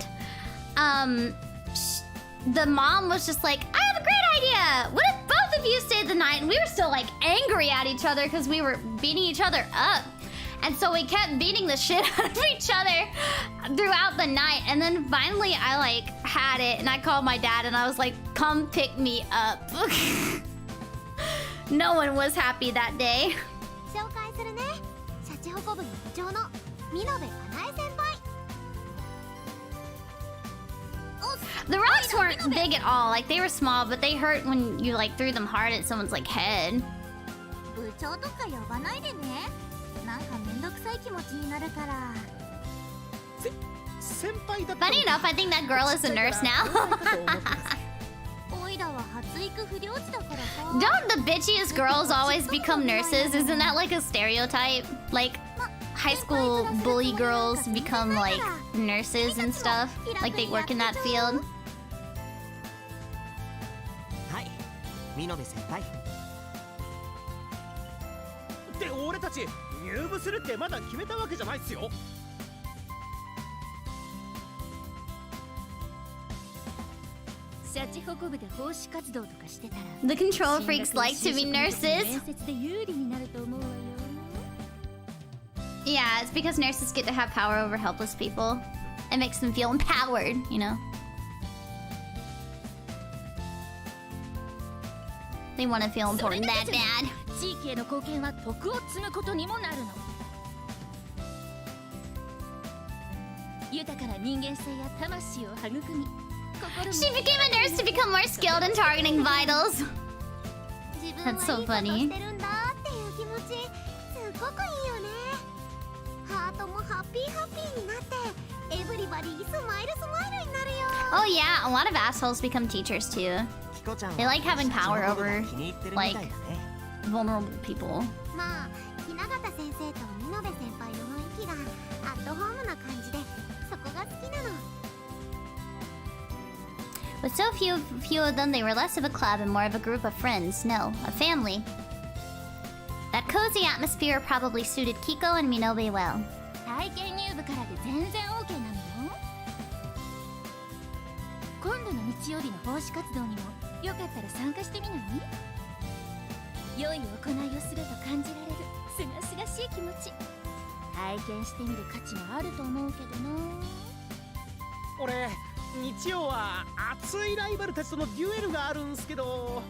the mom was just like, I have a great idea. What if both of you stayed the night? And we were still like angry at each other because we were beating each other up. And so we kept beating the shit out of each other throughout the night. And then finally I like had it and I called my dad and I was like, come pick me up. No one was happy that day. 紹介するね。シャチホコ部の部長の見延かなえ先輩。 The rocks weren't big at all. Like they were small, but they hurt when you like threw them hard at someone's like head. 部長とか呼ばないでね。なんかめんどくさい気持ちになるから。先輩だった。 Funny enough, I think that girl is a nurse now. おいらは発育不良児だからさ。 Don't the bitchiest girls always become nurses? Isn't that like a stereotype? Like high school bully girls become like nurses and stuff? Like they work in that field? はい、見延先輩。で、俺たち入部するってまだ決めたわけじゃないっすよ。シャチホコ部で奉仕活動とかしてたら The control freaks like to be nurses. 面接で有利になると思うわよ。 Yeah, it's because nurses get to have power over helpless people. It makes them feel empowered, you know? They want to feel important that bad. 地域への貢献は徳を積むことにもなるの。豊かな人間性や魂を育み、心も She became a nurse to become more skilled in targeting vitals. 自分はいい That's こ so と funny. してるんだっていう気持ちすっごくいいよね。ハートもハッピーハッピーになってエブリバディスマイルスマイルになるよ。 Oh yeah, a lot of assholes become teachers too. キコちゃん They like having power 社長 over が気に入ってるみたいだね vulnerable people. まあ雛形先生と見延先輩の雰囲気がアットホームな感じでそこが好きなの。 With so few of them, they were less of a club and more of a group of friends. No, a family. That cozy atmosphere probably suited Kiko and Minobe well. 体験入部からで全然 OK なのよ。今度の日曜日の奉仕活動にもよかったら参加してみない？良い行いをすると感じられるすがすがしい気持ち、体験してみる価値もあると思うけどな。俺日曜は熱いライバルたちとのデュエルがあるんすけど。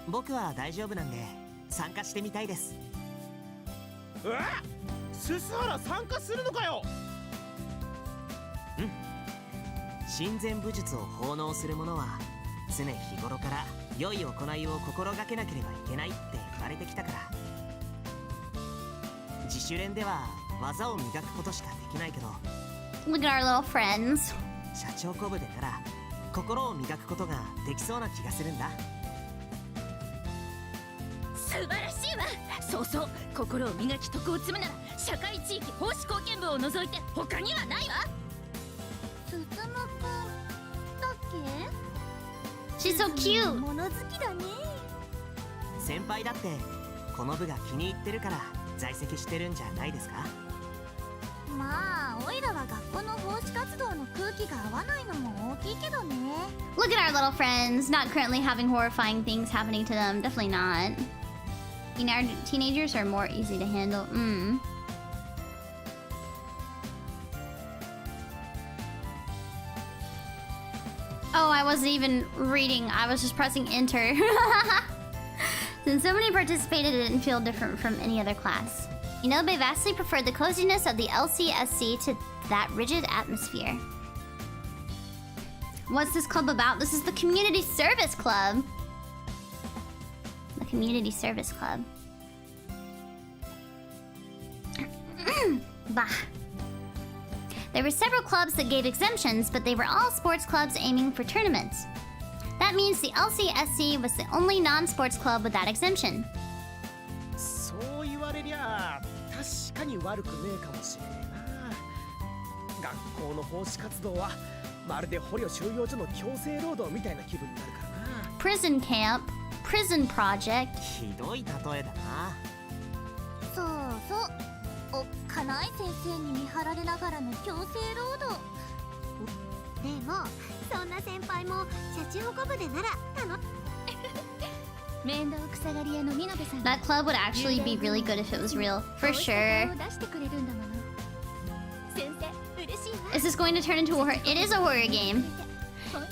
僕は大丈夫なんで参加してみたいです。ススハラ参加するのかよ。親善武術を奉納する者は常日頃から良い行いを心がけなければいけないって言われてきたから。自主練では技を磨くことしかできないけど、 Look at our little friends. 社長コブでなら心を磨くことができそうな気がするんだ。素晴らしいわ。そうそう、心を磨き徳を積むなら社会地域奉仕貢献部を除いて他にはないわ。つつむくんだっけ。 She's so cute. 物好きだね。先輩だってこの部が気に入ってるから在籍してるんじゃないですか。まあオイラは学校の奉仕活動の空気が合わないのも大きいけどね。 Look at our little friends, not currently having horrifying things happening to them. Definitely not. You know, teenagers are more easy to handle. Oh, I wasn't even reading. I was just pressing enter. Since so many participated, it didn't feel different from any other class. Inobe vastly preferred the coziness of the LCSC to that rigid atmosphere. What's this club about? This is the Community Service Club. The Community Service Club. Bah. There were several clubs that gave exemptions, but they were all sports clubs aiming for tournaments. That means the LCSC was the only non-sports club with that exemption. そう言われりゃ確かに悪くねえかもしれねえな。学校の奉仕活動はまるで捕虜収容所の強制労働みたいな気分になるからな。 Prison camp, prison project. ひどい例えだな。そうそう、おっかない先生に見張られながらの強制労働。でもそんな先輩も社長コブでなら面倒くさがり屋の見延さん That club would actually be really good if it was real, for sure. 出してくれるんだもの。先生嬉しいわ。 Is this going to turn into a horror? It is a horror game. 本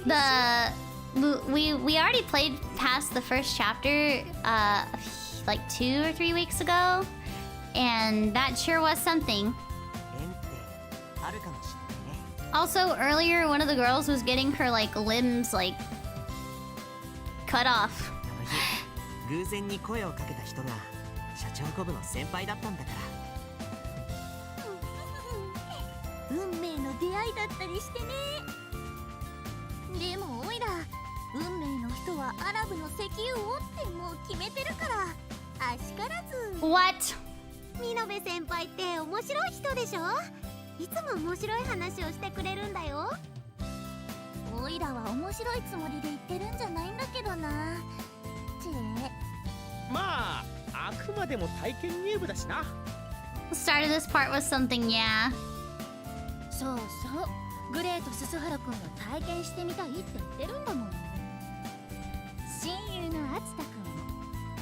当に We already played past the first chapter like 2 or 3 weeks ago, and that sure was something. 縁ってあるかもしれないね。 Also, earlier one of the girls was getting her like limbs like cut off. あの日偶然に声をかけた人が社長コブの先輩だったんだから。運命の出会いだったりしてね。でもオイラ、運命の人はアラブの石油王ってもう決めてるから、あしからず。 What? 見延先輩って面白い人でしょ。いつも面白い話をしてくれるんだよ。オイラは面白いつもりで言ってるんじゃないんだけどな。まああくまでも体験入部だしな。 The start of this part was something, yeah. そうそう、グレートススハラ君は体験してみたいって言ってるんだもん。親友のアツタ君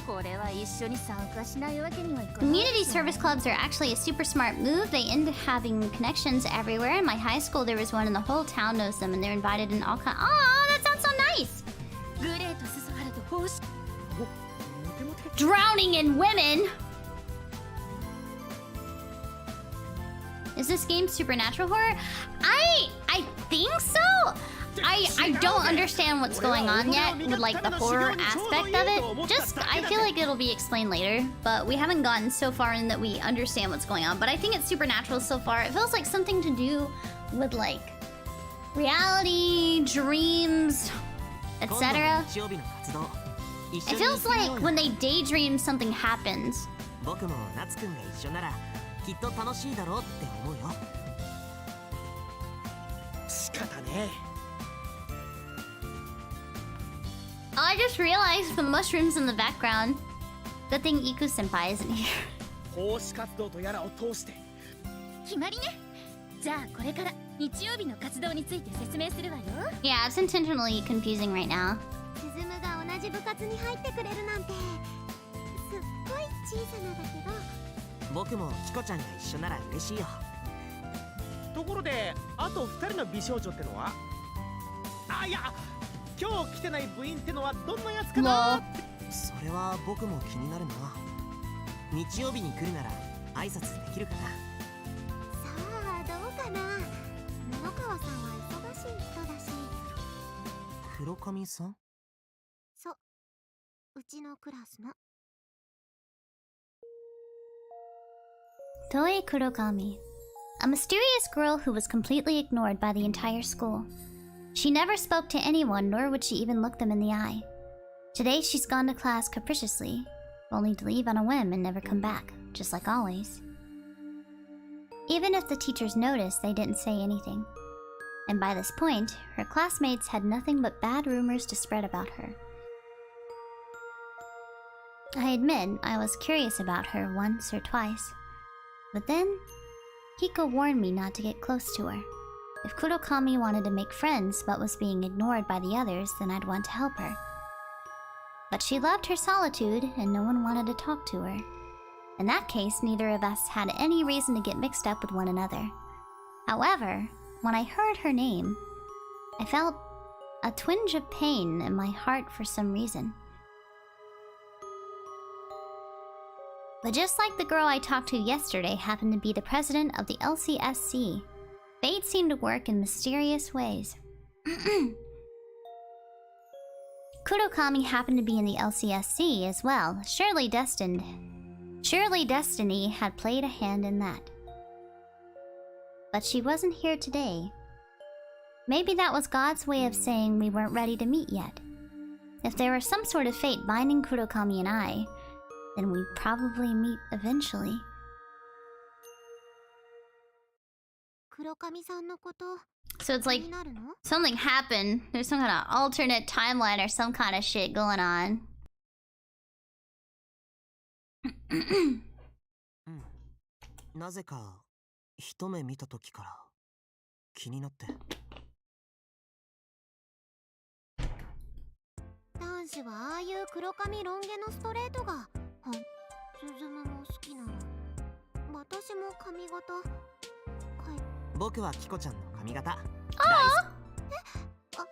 もこれは一緒に参加しないわけにはいかない。 Community service clubs are actually a super smart move. They end up having connections everywhere. In my high school, there was one, and the whole town knows them, and they're invited in all kinds. Oh, that sounds so nice. グレートススハラと奉仕。モテモテ。drowning in women. Is this game supernatural horror? I think so. I don't understand what's going on yet with like the horror aspect of it. Just I feel like it'll be explained later, but we haven't gotten so far in that we understand what's going on. But I think it's supernatural so far. It feels like something to do with like reality, dreams, etc. It feels like when they daydream, something happens. 僕も夏くんが一緒ならきっと楽しいだろうって思うよ。仕方ねえ。 I just realized the mushrooms in the background. Good thing Iku senpai isn't here. 奉仕活動とやらを通して。決まりね。じゃあこれから日曜日の活動について説明するわよ。Yeah, it's intentionally confusing right now. スズムが同じ部活に入ってくれるなんてすっごい小さなだけど。僕もキコちゃんが一緒なら嬉しいよ。ところで、あと2人の美少女ってのは？あ、いや、今日来てない部員ってのはどんなやつかな？それは僕も気になるな。日曜日に来るなら挨拶できるかな。さあどうかな。布川さんは忙しい人だし。黒髪さん？そう、うちのクラスの。Toei Kurokami, a mysterious girl who was completely ignored by the entire school. She never spoke to anyone, nor would she even look them in the eye. Today she's gone to class capriciously, only to leave on a whim and never come back, just like always. Even if the teachers noticed, they didn't say anything. And by this point, her classmates had nothing but bad rumors to spread about her. I admit I was curious about her once or twice. But then, Hiko warned me not to get close to her. If Kurokami wanted to make friends but was being ignored by the others, then I'd want to help her. But she loved her solitude, and no one wanted to talk to her. In that case, neither of us had any reason to get mixed up with one another. However, when I heard her name, I felt a twinge of pain in my heart for some reason. But just like the girl I talked to yesterday happened to be the president of the LCSC, fate seemed to work in mysterious ways. Kurokami happened to be in the LCSC as well, surely destined. Surely destiny had played a hand in that. But she wasn't here today. Maybe that was God's way of saying we weren't ready to meet yet. If there were some sort of fate binding Kurokami and I, then we'd probably meet eventually. 黒髪さんのこと So it's like 気になるの？ something happened. There's some kind of alternate timeline or some kind of shit going on. なぜか一目見た時から気になって。男子はああいう黒髪ロン毛のストレートがスズムも好きなの。私も髪型僕はキコちゃんの髪型。ありがとう。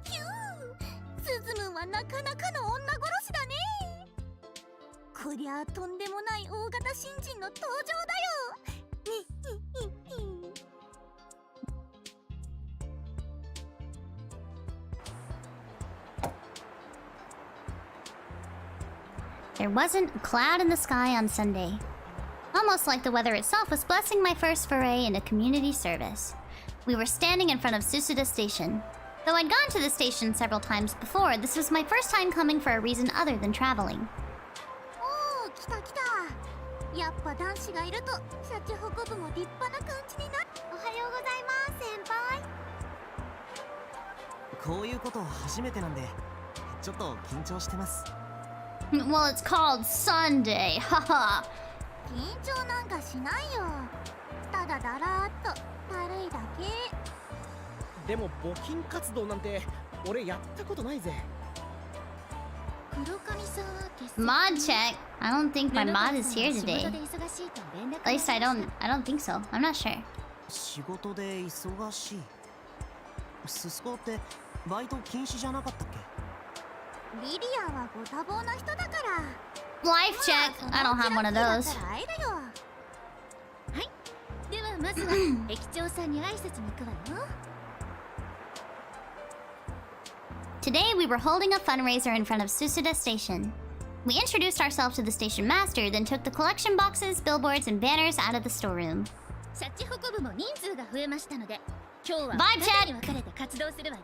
キュー、スズムはなかなかの女殺しだね。こりゃとんでもない大型新人の登場だよ。There wasn't a cloud in the sky on Sunday. Almost like the weather itself was blessing my first foray into community service. We were standing in front of Susuda Station. Though I'd gone to the station several times before, this was my first time coming for a reason other than traveling. おー、来た来た。やっぱ男子がいるとシャチホコ部も立派な感じになる。おはようございます、先輩。こういうこと初めてなんでちょっと緊張してます。Well, it's called Sunday, haha. 緊張なんかしないよ。ただだらーっと軽いだけ。でも募金活動なんて俺やったことないぜ。黒髪さんは欠席。 Mod check. I don't think my mod is here 仕 today. 事で忙しいと連絡 At least I don't think so. I'm not sure. 仕事で忙しい。ススコってバイト禁止じゃなかったっけ？リリアはご多忙な人だから。 Life check. I don't have one of those. 会えるよ。はい、ではまずは駅長さんに挨拶に行くわよ。 Today we were holding a fundraiser in front of Susuda Station. We introduced ourselves to the station master, then took the collection boxes, billboards, and banners out of the storeroom. シャチホコ部も人数が増えましたので、今日はバイ2チェ人に分かれて活動するわよ。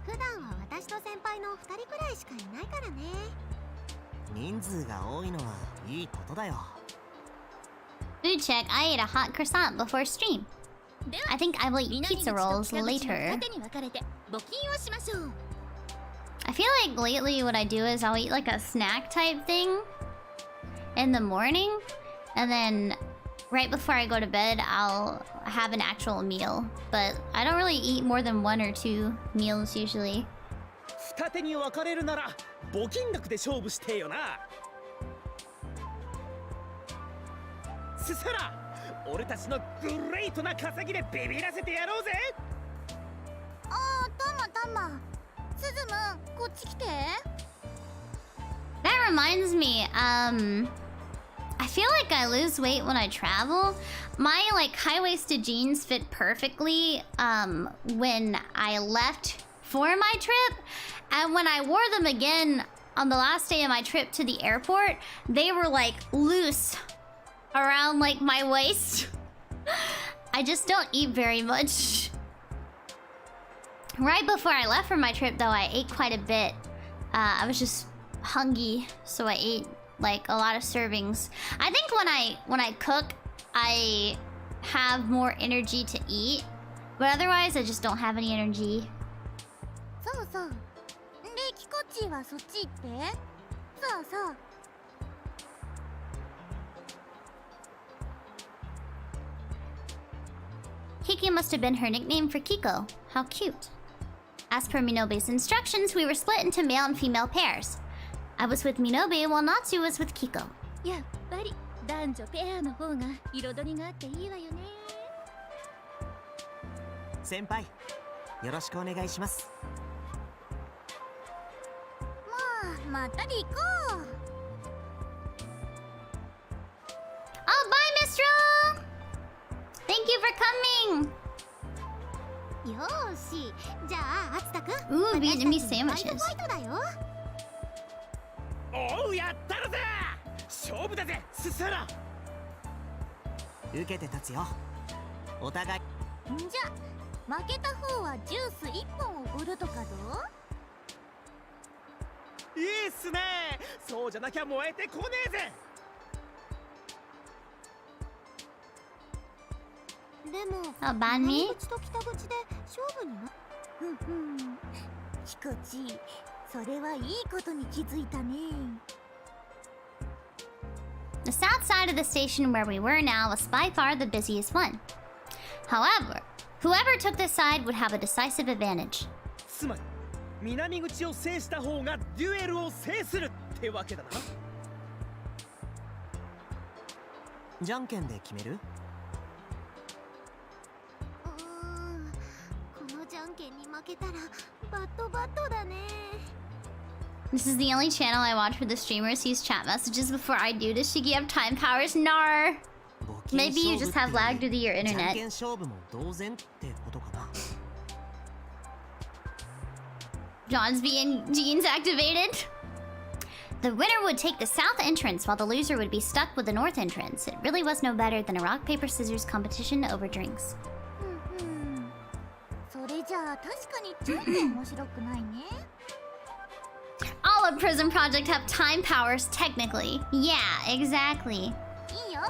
普段は私と先輩の2人くらいしかいないからね。人数が多いのはいいことだよ。 Food check. I ate a hot croissant before stream. で I は think I will eat 南口 pizza と rolls 北口の later. 縦に分かれて募金をしましょう。 I feel like lately what I do is I'll eat like a snack type thing in the morning, and then right before I go to bed I'll have an actual meal. But I don't really eat more than 1 or 2 meals usually. 二手に分かれるなら募金額で勝負してよな。スサラ、俺たちのグレートな稼ぎでビビらせてやろうぜ。ああ、タマタマ。スズム、こっち来て。 That reminds me, I feel like I lose weight when I travel. My like high-waisted jeans fit perfectly when I left for my trip, and when I wore them again on the last day of my trip to the airport, they were like loose around like my waist. I just don't eat very much. Right before I left for my trip though, I ate quite a bit. I was just hungry, so I ate like a lot of servings. I think when I cook, I have more energy to eat, but otherwise I just don't have any energy. そうそう。で、キコッチはそっち行って。そうそう。 Kiki must have been her nickname for Kiko. How cute. As per Minobe's instructions, we were split into male and female pairs. I was with Minobe while Natsu was with Kiko. やっぱり男女ペアの方が彩りがあっていいわよね。先輩、よろしくお願いします。まあ、まったり行こう。 Oh, bye, Mistral! Thank you for coming! よーし、じゃあ、あつたくん。 Ooh, Vietnamese 私たちのバイト sandwiches. ファイトだよ。おう、やったるぜ。勝負だぜ、スサラ。受けて立つよ。お互い。んじゃ、負けた方はジュース1本おごるとかどう？いいっすね。そうじゃなきゃ燃えてこねえぜ。でも、 Oh, ban me? 南口と北口で勝負にな。キコチ、それはいいことに気づいたね。 The south side of the station where we were now was by far the busiest one. However, whoever took this side would have a decisive advantage. つまり、南口を制した方がデュエルを制するってわけだな。じゃんけんで決める？このじゃんけんに負けたらバッドバッドだね。 This is the only channel I watch where the streamers use chat messages before I do. Does Shiki have time powers? Nar! Maybe you just have lag due to your じゃん internet. けん勝負も同然ってことかな。 John's being jeans activated. The winner would take the south entrance while the loser would be stuck with the north entrance. It really was no better than a rock, paper, scissors competition over drinks. それじゃあ確かにちょっと面白くないね。 All of PRISM Project have time powers, technically. Yeah, exactly. いいよ。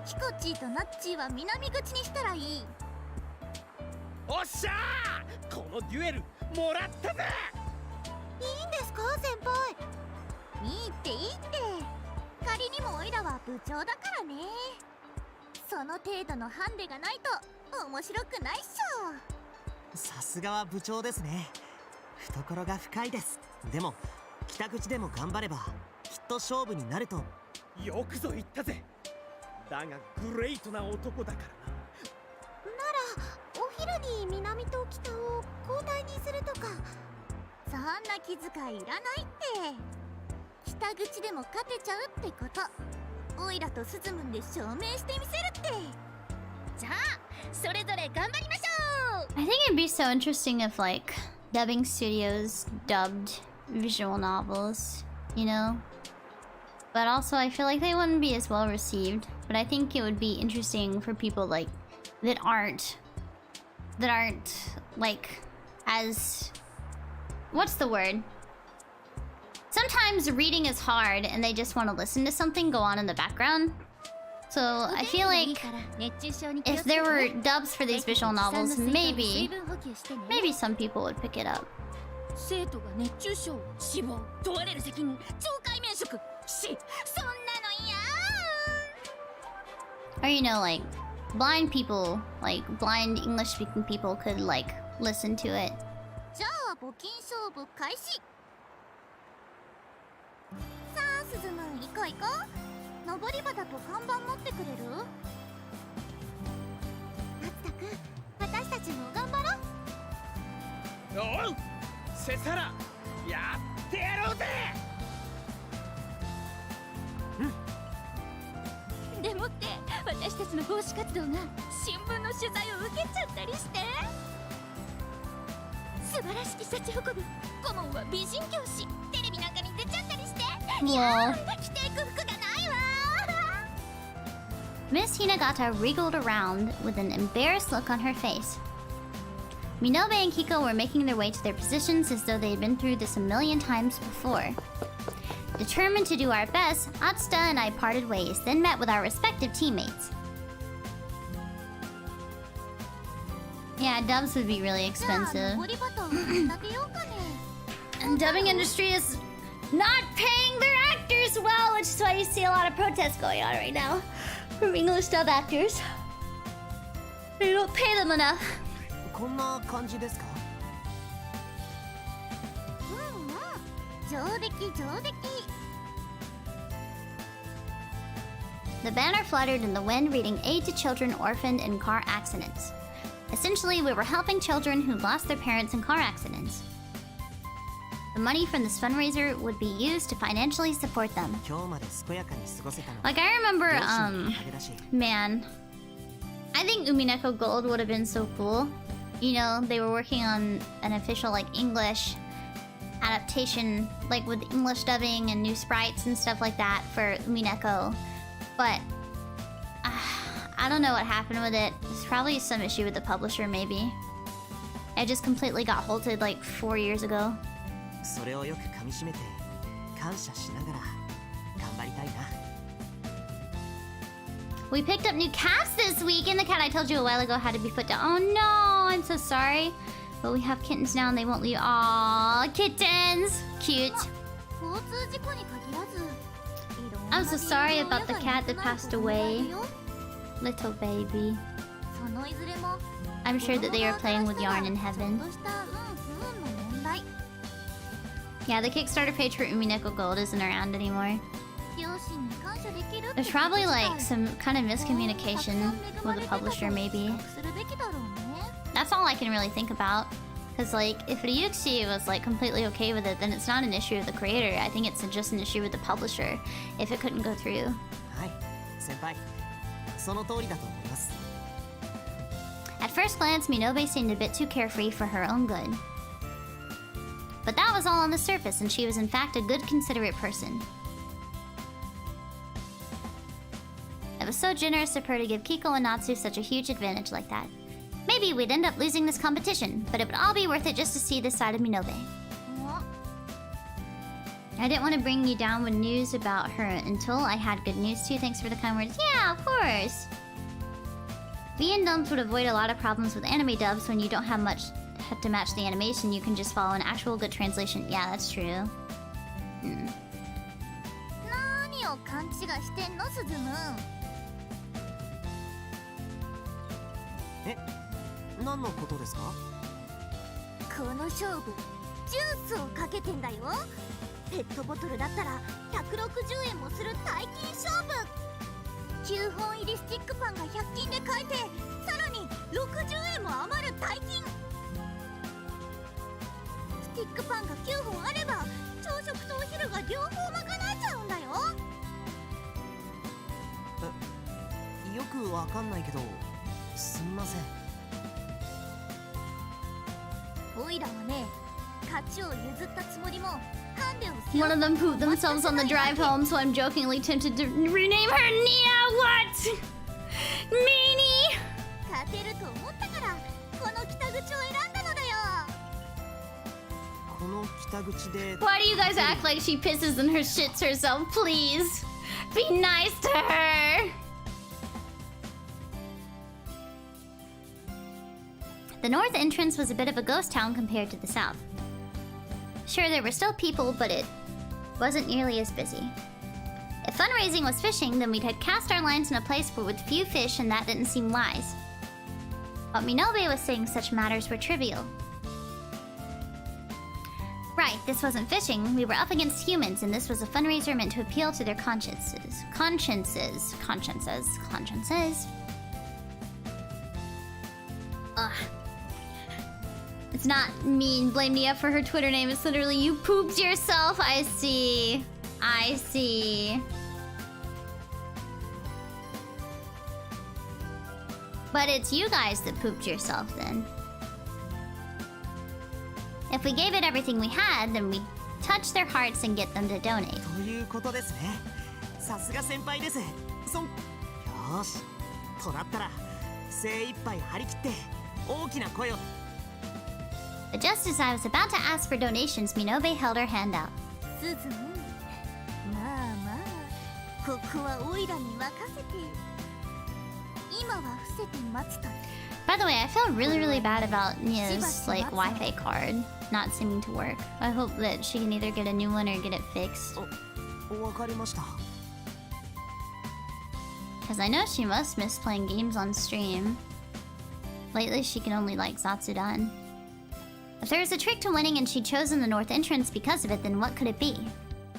キコチーとナッチーは南口にしたらいい。おっしゃー、このデュエルもらったぜ。いいんですか、先輩。いいっていいって。仮にもオイラは部長だからね。その程度のハンデがないと面白くないっしょ。さすがは部長ですね。懐が深いです。でも北口でも頑張ればきっと勝負になると。よくぞ言ったぜ。だがグレートな男だからな。ならお昼に南と北を交代にするとか。そんな気遣いいらないって。北口でも勝てちゃうってこと、オイラとスズムンで証明してみせるって。じゃあそれぞれ頑張りましょう。 I think it'd be so interesting if like dubbing studios dubbed visual novels, you know? But also I feel like they wouldn't be as well received. But I think it would be interesting for people like that aren't like as, what's the word? Sometimes reading is hard and they just want to listen to something go on in the background. So I feel like if there were dubs for these visual novels, maybe some people would pick it up. 生徒が熱中症死亡問われる責任懲戒免職そんなの嫌。 Or you know, like blind people, like blind English speaking people could like listen to it. じゃあ募金勝負開始。さあスズムン、行こう行こう。登り場だと看板持ってくれる？夏田くん、私たちも頑張ろう。おう、セサラ、やってやろうぜ。でもって私たちの奉仕活動が新聞の取材を受けちゃったりして。素晴らしきシャチ運ぶ顧問は美人教師、テレビなんかに出ちゃったりして。いや着ていく服がないわ。 Miss Hinagata wriggled around with an embarrassed look on her face. Minobe and Kiko were making their way to their positions as though they had been through this a million times before. Determined to do our best, Atsuta and I parted ways, then met with our respective teammates. Yeah, dubs would be really expensive. And dubbing industry is not paying their actors well, which is why you see a lot of protests going on right now from English dub actors. They don't pay them enough. こんな感じですか？上出来上出来。 The banner fluttered in the wind, reading Aid to Children Orphaned in Car Accidents. Essentially, we were helping children who lost their parents in car accidents. The money from this fundraiser would be used to financially support them. 今日まで健やかに過ごせたの。 Like, I remember, 両親のおかげだし。 man, I think Umineko Gold would have been so cool. You know, they were working on an official, like, English adaptation, like with English dubbing and new sprites and stuff like that for Umineko. But I don't know what happened with it. There's probably some issue with the publisher, maybe. I just completely got halted like 4 years ago. それをよく噛み締めて感謝しながら頑張りたいな。 We picked up new cats this week, and the cat I told you a while ago had to be put down. Oh no, I'm so sorry. But we have kittens now and they won't leave. Aww, kittens! Cute. I'm so sorry about the cat that passed away. Little baby. I'm sure that they are playing with yarn in heaven. Yeah, the Kickstarter page for Umineko Gold isn't around anymore. There's probably like some kind of miscommunication with the publisher, maybe. That's all I can really think about. Because like, if Ryuichi was like completely okay with it, then it's not an issue of the creator. I think it's just an issue with the publisher if it couldn't go through. はい、先輩。その通りだと思います。 At first glance, Minobe seemed a bit too carefree for her own good. But that was all on the surface, and she was in fact a good, considerate person. It was so generous of her to give Kiko and Natsu such a huge advantage like that. Maybe we'd end up losing this competition, but it would all be worth it just to see this side of Minobe. I didn't want to bring you down with news about her until I had good news too. Thanks for the kind words. Yeah, of course! V and dubs would avoid a lot of problems with anime dubs when you don't have much to match the animation. You can just follow an actual good translation. Yeah, that's true. 何を勘違いしてんの、スズムン。え、何のことですか？この勝負、ジュースをかけてんだよ。ペットボトルだったら160円もする大金勝負。9本入りスティックパンが100均で買えて、さらに60円も余る大金。スティックパンが9本あれば朝食とお昼が両方賄えちゃうんだよ。よくわかんないけどすみません。オイラはね、勝ちを譲ったつもりもハンデを背負 One of them pooped themselves on the drive home, so I'm jokingly tempted to rename her Nia. What? Meanie! 勝てると思ったからこの北口を選んだのだよ。この北口で Why do you guys act like she pisses and her shits herself? Please, be nice to her. The north entrance was a bit of a ghost town compared to the south. Sure, there were still people, but it wasn't nearly as busy. If fundraising was fishing, then we'd had cast our lines in a place with few fish, and that didn't seem wise. But Minobe was saying such matters were trivial. Right, this wasn't fishing. We were up against humans, and this was a fundraiser meant to appeal to their consciences. Consciences. Ugh. It's not mean. Blame Nia for her Twitter name. It's literally you pooped yourself. I see. I see. But it's you guys that pooped yourself then. If we gave it everything we had, then we'd touch their hearts and get them to donate. ということですね。さすが先輩です。よーし。となったら精一杯張り切って大きな声を。But just as I was about to ask for donations, Minobe held her hand out. スズム、まあまあ、ここはオイラに任せて。今は伏せて待つと。By the way, I feel really bad about Nia's like Wi-Fi card not seeming to work. I hope that she can either get a new one or get it fixed. わかりました。Because I know she must miss playing games on stream. Lately, she can only like Zatsudan. If there was a trick to winning and she'd chosen the north entrance because of it, then what could it be?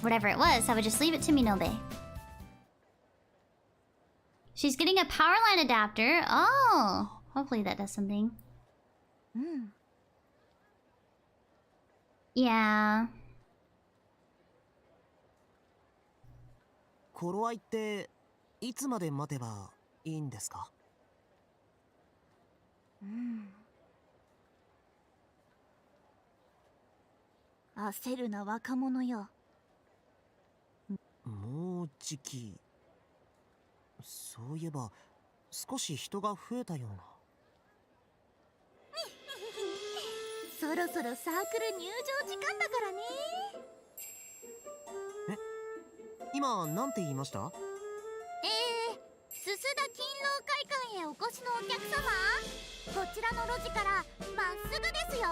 Whatever it was, I would just leave it to Minobe. She's getting a power line adapter. Oh, hopefully that does something. Yeah. 頃合いっていつまで待てばいいんですか？焦るな若者よ。もうじき。そういえば少し人が増えたような。そろそろサークル入場時間だからね。今なんて言いました？すすだ勤労会館へお越しのお客様、こちらの路地からまっすぐですよ。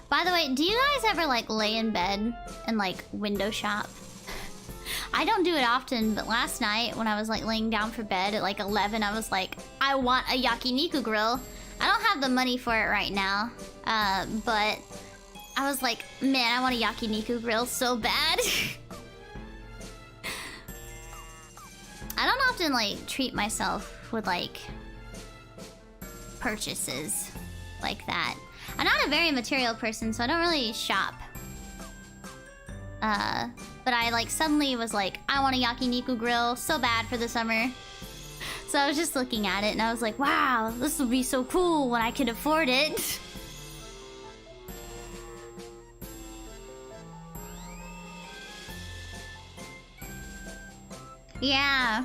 By the way, do you guys ever like lay in bed and like window shop? I don't do it often, but last night when I was like laying down for bed at like 11, I was like, I want a yakiniku grill. I don't have the money for it right now, but I was like, man, I want a yakiniku grill so bad. I don't often like treat myself with like purchases like that. I'm not a very material person, so I don't really shop. But I like suddenly was like, I want a yakiniku grill so bad for the summer. So I was just looking at it and I was like, wow, this will be so cool when I can afford it. Yeah.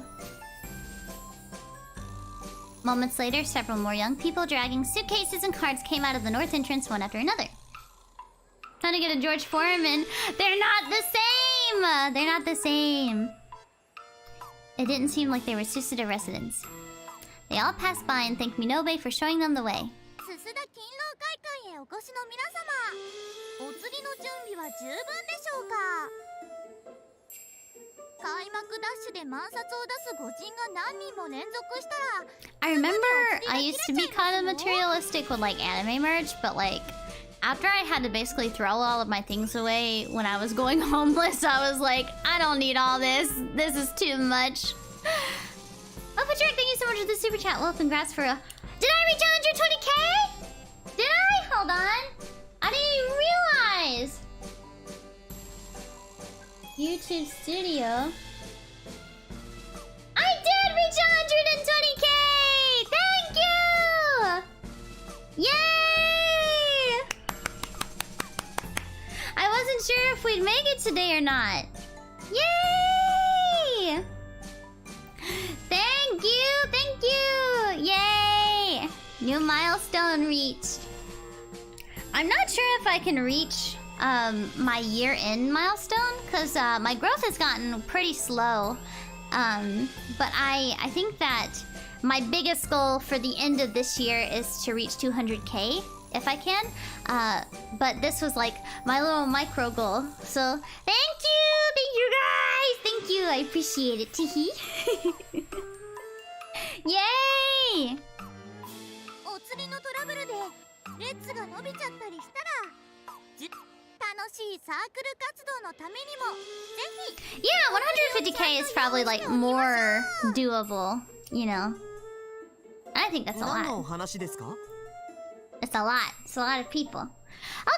Moments later, several more young people dragging suitcases and carts came out of the north entrance one after another. Trying to get a George Foreman. They're not the same! They're not the same. It didn't seem like they were Susuda residents. They all passed by and thanked Minobe for showing them the way. すすだ勤労会館へお越しの皆様、お釣りの準備は十分でしょうか。開幕ダッシュで満札を出す御人が何人も連続したら、 I remember I used to be kind of materialistic with like anime merch, but like after I had to basically throw all of my things away when I was going homeless, I was like, I don't need all this. This is too much. Oh, Patrick, thank you so much much for the super chat. Well, congrats for a... Did I reach 120k? Did I? Hold on. I didn't even realize. YouTube Studio. I did reach 120k! Thank you! Yay! I wasn't sure if we'd make it today or not. Yay! Thank you! Thank you! Yay! New milestone reached. I'm not sure if I can reach my year-end milestone because my growth has gotten pretty slow. But I think that my biggest goal for the end of this year is to reach 200k if I can. But this was like my little micro goal. So thank you guys, thank you. I appreciate it. Teehee. Yay! お釣りのトラブルでレッツが伸びちゃったりしたら楽しいサークル活動のためにもぜひ Yeah, 150k is probably like more doable, you know. I think that's a lot. 何の話ですか? It's a lot. It's a lot of people. Oh,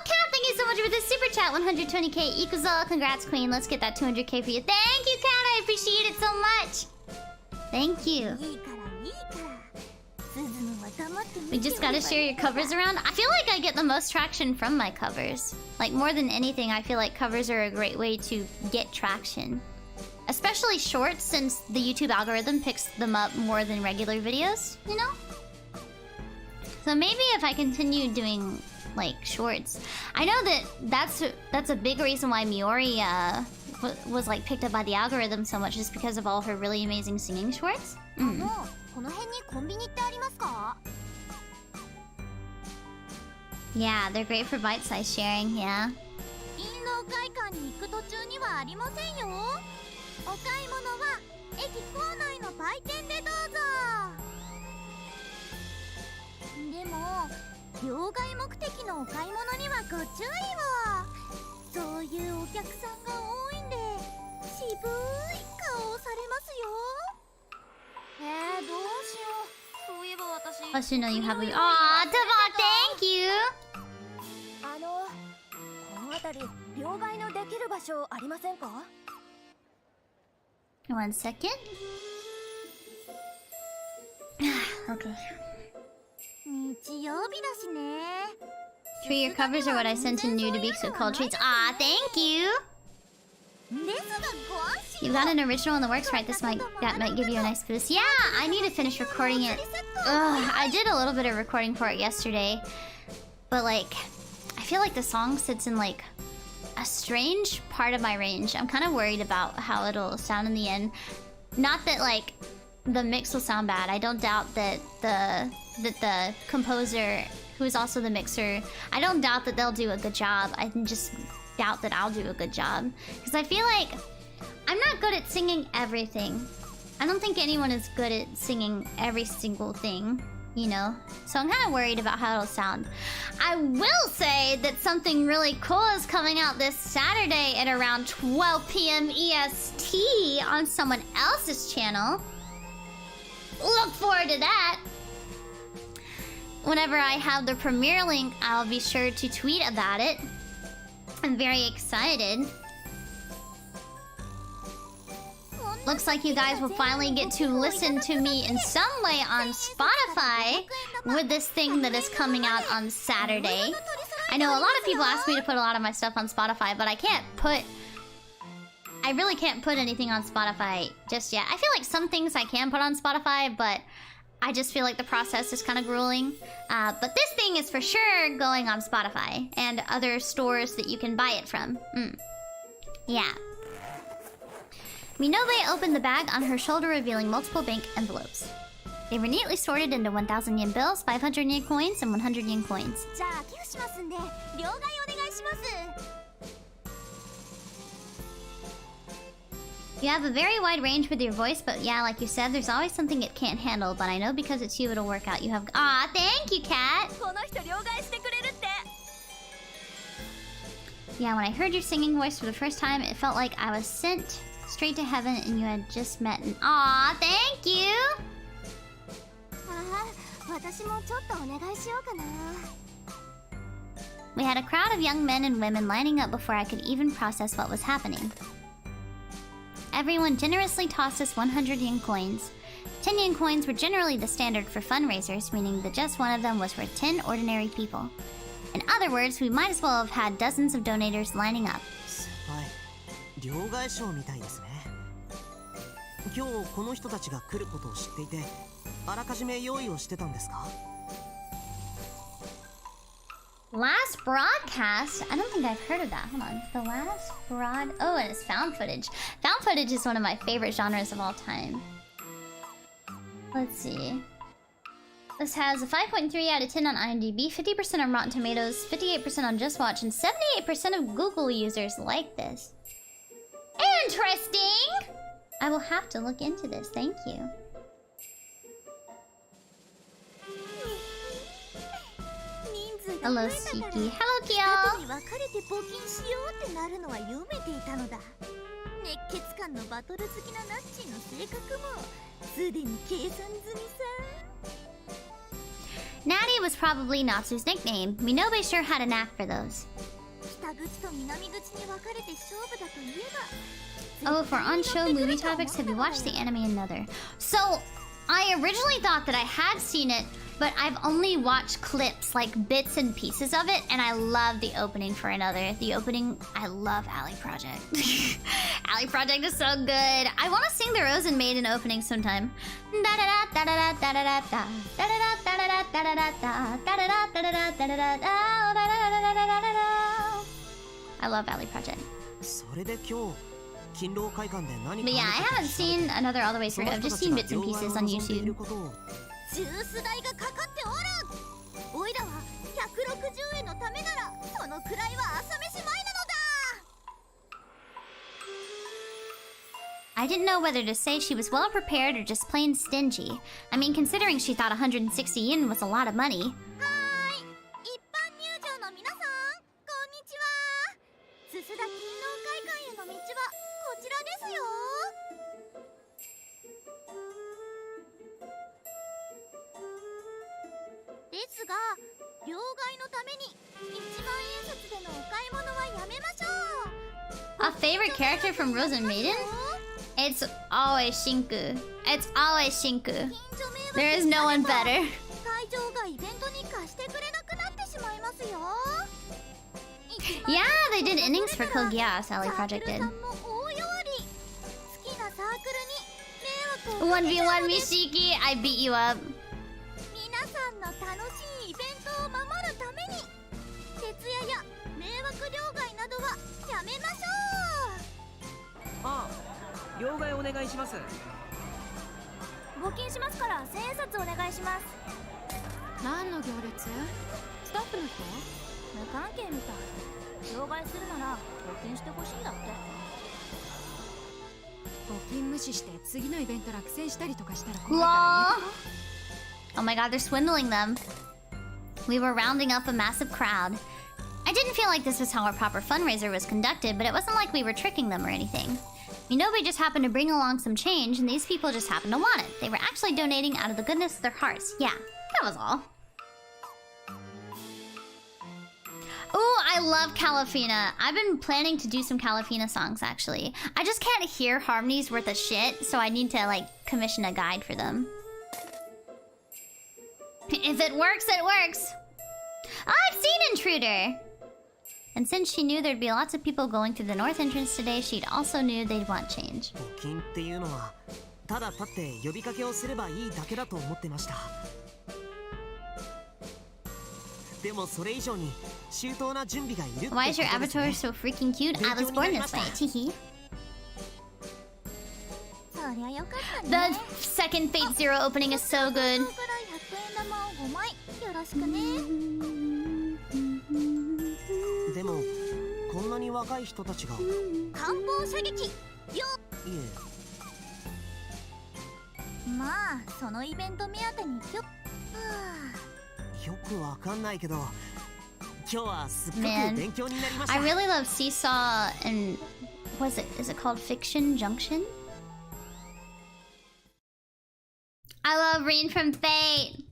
Kat, thank you so much for the super chat. 120k equals all. Congrats, Queen. Let's get that 200k for you. Thank you, Kat. I appreciate it so much. Thank you. いいからいいからスズムは黙って見て We just gotta share your covers around. I feel like I get the most traction from my covers. Like, more than anything, I feel like covers are a great way to get traction. Especially shorts, since the YouTube algorithm picks them up more than regular videos, you know? So maybe if I continue doing, like, shorts. I know that that's a big reason why Miori was, like, picked up by the algorithm so much, is because of all her really amazing singing shorts. この辺にコンビニってありますか? Yeah, they're great for bite-size sharing, yeah. 印籠会館に行く途中にはありませんよ。お買い物は駅構内の売店でどうぞ。でも両替目的のお買い物にはご注意を。そういうお客さんが多いんで渋い顔をされますよ。どうしよう。そういえば私。Hoshino, you have a... Aw, Tavok, thank you! この辺り両替のできる場所ありませんか? One second. Okay. 日曜日だしね。 Tree, your covers are what I sent to new to be so called treats. Ah, thank you! ですがご安心 You got an original in the works, right? That might give you a nice boost. Yeah, I need to finish recording it. Ugh, I did a little bit of recording for it yesterday. But like, I feel like the song sits in like a strange part of my range. I'm kind of worried about how it'll sound in the end. Not that like the mix will sound bad. I don't doubt that the composer, who is also the mixer, I don't doubt that they'll do a good job. I just doubt that I'll do a good job, because I feel like I'm not good at singing everything. I don't think anyone is good at singing every single thing, you know? So I'm kind of worried about how it'll sound. I will say that something really cool is coming out this Saturday at around 12 p.m. EST on someone else's channel. Look forward to that. Whenever I have the premiere link, I'll be sure to tweet about it. I'm very excited. Looks like you guys will finally get to listen to me in some way on Spotify with this thing that is coming out on Saturday. I know a lot of people ask me to put a lot of my stuff on Spotify, but I really can't put anything on Spotify just yet. I feel like some things I can put on Spotify, but I just feel like the process is kind of grueling. But this thing is for sure going on Spotify and other stores that you can buy it from. Yeah. Minobe opened the bag on her shoulder, revealing multiple bank envelopes. They were neatly sorted into 1,000 yen bills, 500 yen coins, and 100 yen coins. じゃあ寄付しますんで両替お願いします。 You have a very wide range with your voice, but yeah, like you said, there's always something it can't handle. But I know because it's you, it'll work out. You have... Aw, thank you, Kat! この人両替してくれるって。 Yeah, when I heard your singing voice for the first time, it felt like I was sent straight to heaven and you had just met. And aw, thank you! 私もちょっとお願いしようかな。 We had a crowd of young men and women lining up before I could even process what was happening. Everyone generously tossed us 100 yen coins. 10 yen coins were generally the standard for fundraisers, meaning that just one of them was worth 10 ordinary people. In other words, we might as well have had dozens of donators lining up. はい、両替商みたいですね。今日この人たちが来ることを知っていて、あらかじめ用意をしてたんですか? Last broadcast? I don't think I've heard of that. Hold on. The last Oh, and it's found footage. Found footage is one of my favorite genres of all time. Let's see. This has a 5.3 out of 10 on IMDb, 50% on Rotten Tomatoes, 58% on Just Watch, and 78% of Google users like this. Interesting! I will have to look into this. Thank you. Hello, Shiki. Hello, Kyo. に分かれて募金しようってなるのは夢見ていたのだ。熱血感のバトル好きなナッチの性格もすでに計算済みさ。 Natty was probably Natsu's nickname. Minobe sure had a knack for those. 北口と南口に分かれて勝負だといえば。 Oh, for on-show movie topics, have you watched the anime Another? So, I originally thought that I had seen it, but I've only watched clips, like bits and pieces of it, and I love the opening for Another. The opening, I love Alley Project. Alley Project is so good. I want to sing the Rosen Maiden opening sometime. I love Alley Project. それで今日勤労会館で何か But yeah, I haven't seen Another all the way through. I've just seen bits and pieces on YouTube. ジュース代がかかっておる。おいらは160円のためならそのくらいは朝飯前なのだ。 I didn't know whether to say she was well prepared or just plain stingy. I mean, considering she thought 160 yen was a lot of money. はーい、一般入場の皆さん、こんにちは。すすだ勤労会館への道はこちらですよ。ですが、両替のために1万円札でのお買い物はやめましょう。 A favorite character from Rosen Maiden? It's always Shinku. It's always Shinku. There is no one better. 会場がイベントに貸してくれなくなってしまいますよ。 Yeah, they did innings for Kogia, Sally Project did. 1v1 Mishiki, I beat you up. 皆さんの楽しいイベントを守るために徹夜や迷惑両替などはやめましょう。ああ、両替お願いします。募金しますから1000円札お願いします。何の行列？スタッフの人？無関係みたい。両替するなら募金してほしいんだって。募金無視して次のイベント落選したりとかしたら怖いからね。Oh my god, they're swindling them. We were rounding up a massive crowd. I didn't feel like this was how a proper fundraiser was conducted, but it wasn't like we were tricking them or anything. Minobe just happened to bring along some change, and these people just happened to want it. They were actually donating out of the goodness of their hearts. Yeah, that was all. Ooh, I love Calafina. I've been planning to do some Calafina songs, actually. I just can't hear harmonies worth a shit, so I need to, like, commission a guide for them. If it works, it works. Oh, I've seen Intruder! And since she knew there'd be lots of people going through the north entrance today, she'd also knew they'd want change. 募金っていうのはただ立って呼びかけをすればいいだけだと思ってました。でもそれ以上に周到な準備がいるってことですね。 Why is your avatar so freaking cute? I was born this way. Teehee. そりゃよかった The ね。 second Fate Zero opening is so good. ぐらい100円玉を5枚よろしくね。でもこんなに若い人たちが。艦砲射撃よ。いえ。まあそのイベント目当てにはあ。よくわかんないけど今日はすっごく勉強になりました。 I really love Seesaw and is it called Fiction Junction? I love Rain from Fate.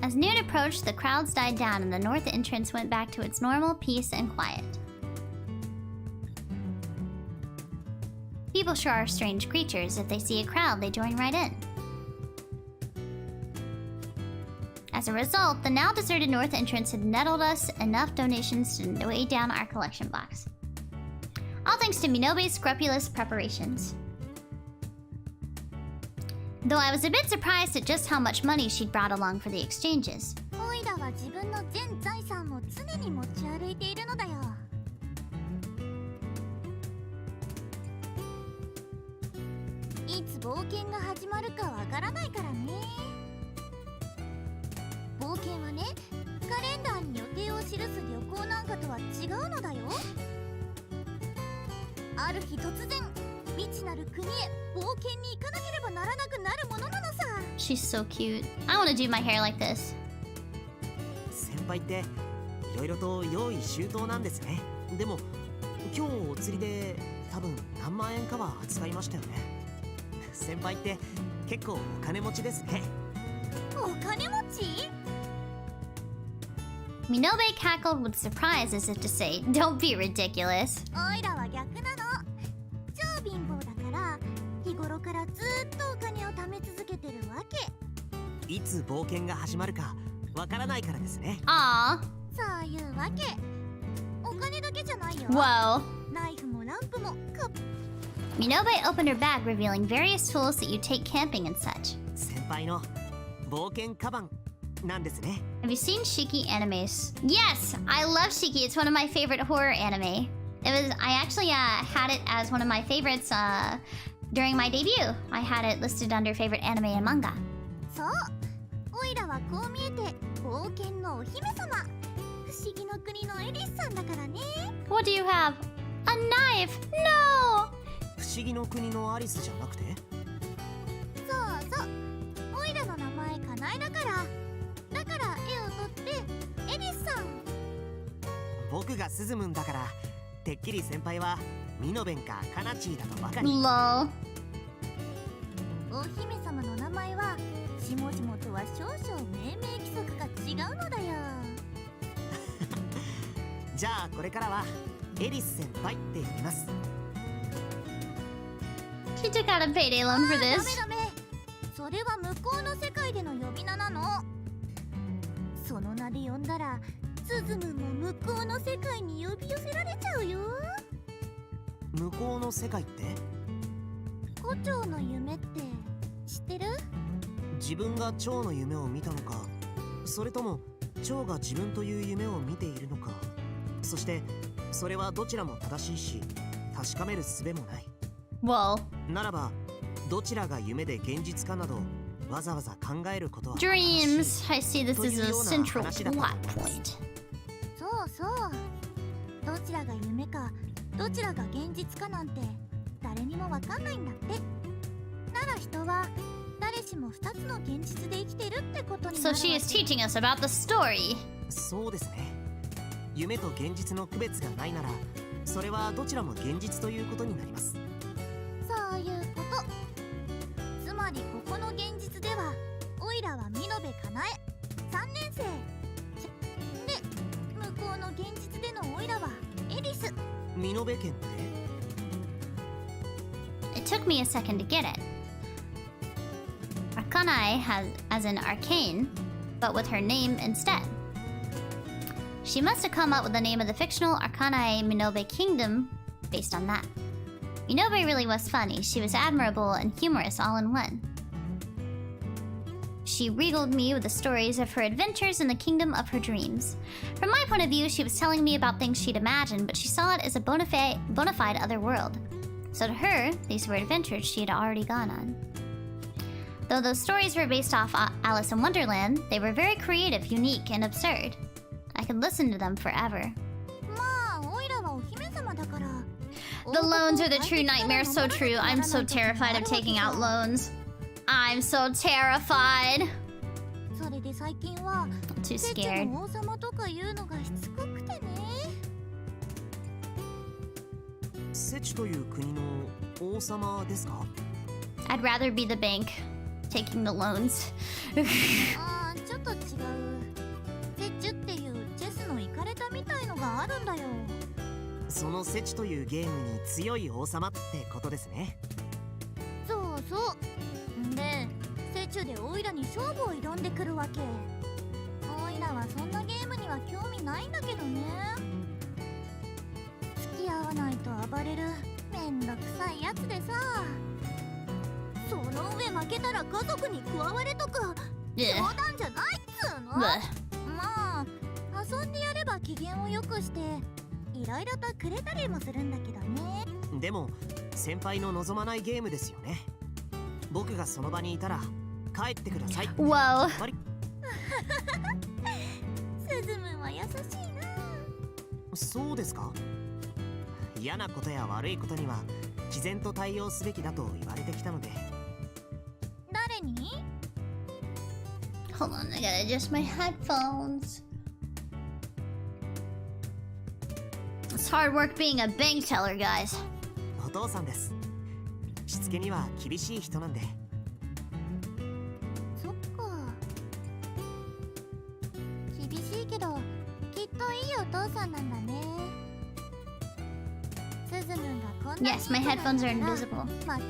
As noon approached, the crowds died down and the north entrance went back to its normal peace and quiet. People sure are strange creatures. If they see a crowd, they join right in. As a result, the now deserted north entrance had nettled us enough donations to weigh down our collection box. All thanks to Minobe's scrupulous preparations. Though I was a bit surprised at just how much money she'd brought along for the exchanges. オイラは自分の全財産を常に持ち歩いているのだよ。いつ冒険が始まるかわからないからね。冒険はね、カレンダーに予定を記す旅行なんかとは違うのだよ。ある日突然、未知なる国へ冒険に行かなければならなくなるものなのさ。She's so cute. I want to do my hair like this. 先輩っていろいろと用意周到なんですね。でも今日お釣りで多分何万円かは扱いましたよね。先輩って結構お金持ちですね。お金持ち？ Minobe cackled with surprise as if to say, "Don't be ridiculous." オイラは逆なの。超貧乏だから日頃からずっとお金を貯め続けてるわけ。いつ冒険が始まるかわからないからですね。Aww. そういうわけ。お金だけじゃないよ。 Whoa. ナイフもランプもカップ。 Minobe opened her bag, revealing various tools that you take camping and such. 先輩の冒険カバンなんですね。 Have you seen Shiki animes? Yes, I love Shiki. It's one of my favorite horror anime. I actually had it as one of my favorites during my debut. I had it listed under favorite anime and manga. そう。オイラはこう見えて冒険のお姫様。不思議の国のエリスさんだからね。 What do you have? A knife? No! 不思議の国のアリスじゃなくて？そうそう。オイラの名前カナエだから。だから絵を撮ってエリスさん。僕がスズムンだからてっきり先輩はミノベンかカナチーだとばかり。 Lol. お姫様の名前は下々とは少々命名規則が違うのだよ。じゃあこれからはエリス先輩って呼びます。 She took out a payday loan for ダメ this. ダメ。それは向こうの世界での呼び名なの。その名で呼んだらスズムも向こうの世界に呼び寄せられちゃうよ。向こうの世界って？胡蝶の夢って知ってる？自分が蝶の夢を見たのか、それとも蝶が自分という夢を見ているのか。そしてそれはどちらも正しいし確かめる術もない。 Well, ならばどちらが夢で現実かなどわざわざ考えることは dreams. I see this as a central plot point. そうそう。どちらが夢かどちらが現実かなんて誰にもわかんないんだって。なら人は誰しも2つの現実で生きてるってことになる So わけ。 she is teaching us about the story. そうですね。夢と現実の区別がないならそれはどちらも現実ということになります。そういうこと。つまりここの現実ではオイラはミノベカナエ3年生で、向こうの現実でのオイラはエリス。ミノベ家って？ It took me a second to get it. Arcanae has as an arcane, but with her name instead. She must have come up with the name of the fictional Arcanae Minobe Kingdom based on that. Minobe really was funny. She was admirable and humorous all in one. She regaled me with the stories of her adventures in the kingdom of her dreams. From my point of view, she was telling me about things she'd imagined, but she saw it as a bona fide other world. So to her, these were adventures she had already gone on. Though those stories were based off Alice in Wonderland, they were very creative, unique, and absurd. I could listen to them forever. まあオイラはお姫様だから。 The loans are the true nightmare, so true. I'm so terrified of taking out loans. I'm so terrified. それで最近は Too ペチ scared. の王様とかいうのがしつこくてね。セチという国の王様ですか？ I'd rather be the bank, taking the loans. あーちょっとと違うセチュっていうチェスのイカれたみたいのがあるんだよ。そのセチというゲームに強い王様ってことですね。そうそう。でセチュでオイラに勝負を挑んでくるわけ。オイラはそんなゲームには興味ないんだけどね。付き合わないと暴れるめんどくさいやつでさ。その上負けたら家族に加われとか冗談じゃないっつうの。まあ遊んでやれば機嫌を良くしていろいろとくれたりもするんだけどね。でも先輩の望まないゲームですよね。僕がその場にいたら帰ってくださいって。Whoa. スズムは優しいな。そうですか。嫌なことや悪いことには毅然と対応すべきだと言われてきたので。誰に？ Hold on, I gotta adjust my headphones. It's hard work being a bank teller, guys. お父さんです。しつけには厳しい人なんで。そっか。厳しいけどきっといいお父さんなんだね。スズムがこんな Yes, my headphones are invisible,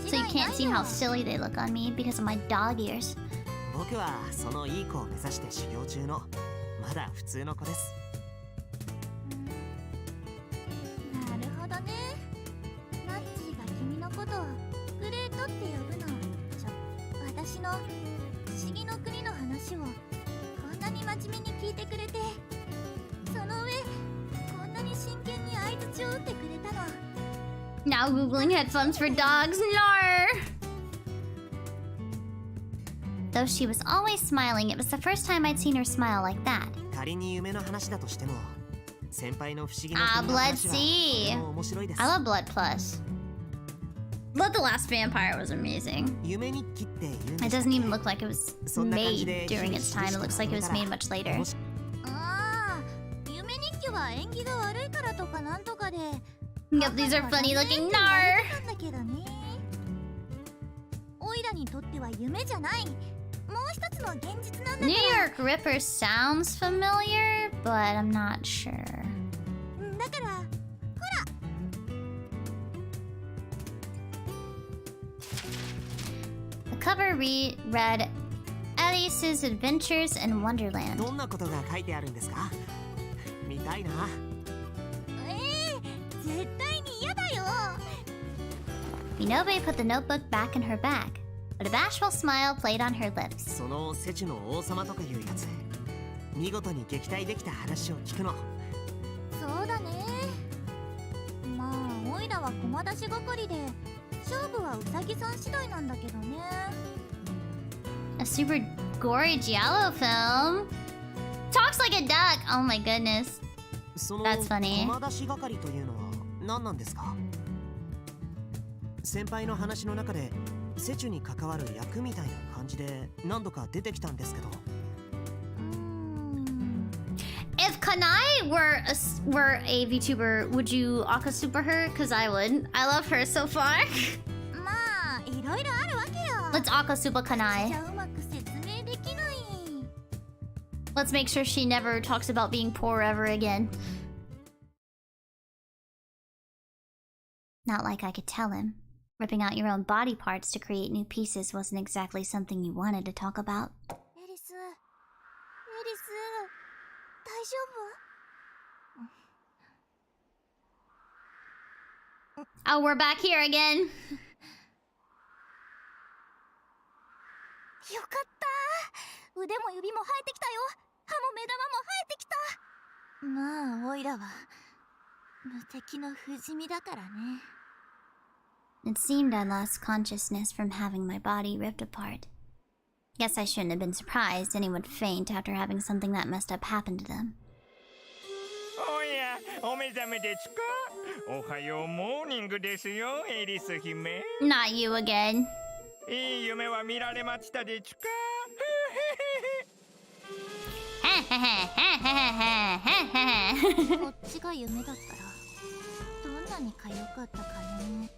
so you can't see how silly they look on me because of my dog ears. 僕はそのいい子を目指して修行中のまだ普通の子です。なるほどね。ナッチが君のことをグレートって呼ぶの。私の不思議の国の話をこんなに真面目に聞いてくれて、その上こんなに真剣に相槌を打ってくれたの。 Now googling headphones for dogs. No. Though she was always smiling, it was the first time I'd seen her smile like that. 仮に夢の話だとしても、先輩の不思議な Ah, 国の Blood 話はとて Sea. も面白いです。 I love Blood Plus. Blood the Last Vampire was amazing. 夢日記って言うんで It したっ doesn't け？ even look like it was そんな感じ made で during its time. It looks like it was made much later. ああ、夢日記は縁起が悪いからとかなんとかで。 Yep, these are funny looking. Nar. なんだけどね。オイラにとっては夢じゃない。もう一つの現実なんだから。 New York Ripper sounds familiar, but I'm not sure. だから The cover read Alice's Adventures in Wonderland. どんなことが書いてあるんですか？見たいな。絶対に嫌だよ。 Minobe put the notebook back in her bag, but a bashful smile played on her lips. そのセチの王様とかいうやつ、見事に撃退できた話を聞くの。そうだね。まあオイラは駒出し係で勝負はウサギさん次第なんだけどね。 A super gory giallo film. Talks like a duck. Oh my goodness. その That's funny. 駒出し係というのは何なんですか？先輩の話の中でセチュに関わる役みたいな感じで何度か出てきたんですけど。If Kanai were a VTuber, would you Akasuper her? Cause I would. I love her so far. まあいろいろあるわけよ。 Let's Akasupa じ Kanai. ゃうまく説明できない。 Let's make sure she never talks about being poor ever again. Not like I could tell him. Ripping out your own body parts to create new pieces wasn't exactly something you wanted to talk about. エリス、大丈夫？ Oh, we're back here again. よかった。腕も指も生えてきたよ。歯も目玉も生えてきた。まあオイラは無敵の不死身だからね。 It seemed I lost consciousness from having my body ripped apart. Guess I shouldn't have been surprised anyone would faint after having something that messed up happen to them. おや、お目覚めですか？おはようモーニングですよ、エリス姫。 Not you again. いい夢は見られましたですか？こっちが夢だったらどんなにか良かったかね。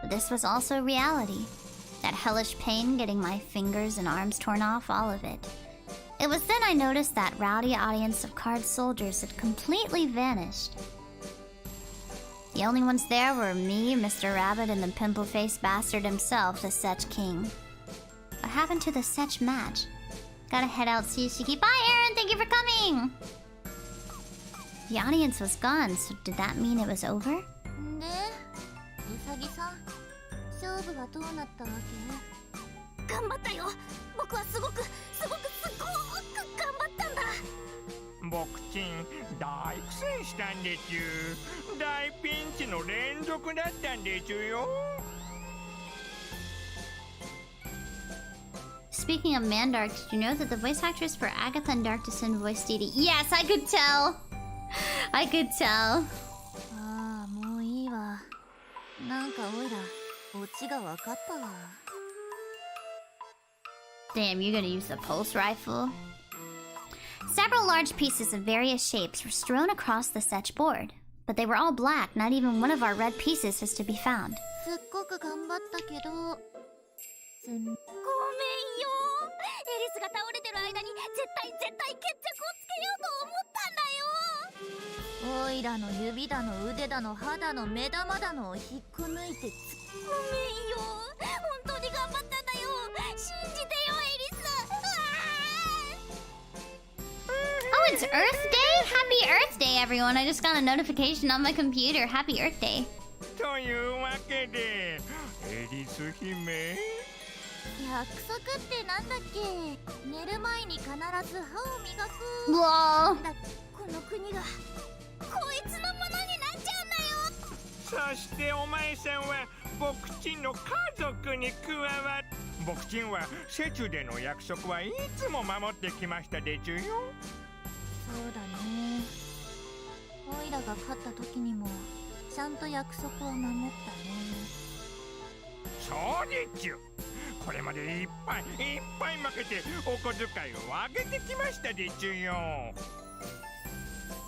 But this was also reality. That hellish pain getting my fingers and arms torn off, all of it. It It was then I noticed that rowdy audience of card soldiers had completely vanished. The only ones there were me, Mr. Rabbit, and the pimple-faced bastard himself, the Setch King. What happened to the Setch match? Gotta head out, see Shiki. Bye, Aaron! Thank you for coming! The audience was gone, so did that mean it was over? で、ウサギさん、勝負はどうなったわけ？頑張ったよ。僕はすごく頑張ったんだ。僕ちん大苦戦したんでちゅ。大ピンチの連続だったんでちゅよ。Speaking of Mandark, did you know that the voice actress for Agatha and Dark Descent voiced Dee Dee? Yes, I could tell! I could tell. ああ、もういいわ。なんかおいら、オチがわかったわ。Damn, you're gonna use the pulse rifle? Several large pieces of various shapes were strewn across the Setch board, but they were all black. Not even one of our red pieces was to be found. すっごく頑張ったけど、ごめんよ。エリスが倒れてる間に絶対決着をつけようと思ったんだよ。おいらの指だの腕だの歯だの目玉だのを引っこ抜いてごめんよ。本当に頑張ったんだよ。信じてよ、エリス。Oh, it's Earth Day? Happy Earth Day, everyone. I just got a notification on my computer. Happy Earth Day. というわけで、エリス姫。約束ってなんだっけ？寝る前に必ず歯を磨く。うわー。だ、この国がこいつのものになっちゃうんだよ。そしてお前さんは僕ちんの家族に加わっ。僕ちんはセチュでの約束はいつも守ってきましたでちゅよ。そうだね。おいらが勝った時にもちゃんと約束を守ったね。そうでちゅ。これまでいっぱい負けてお小遣いを上げてきましたでちゅよ。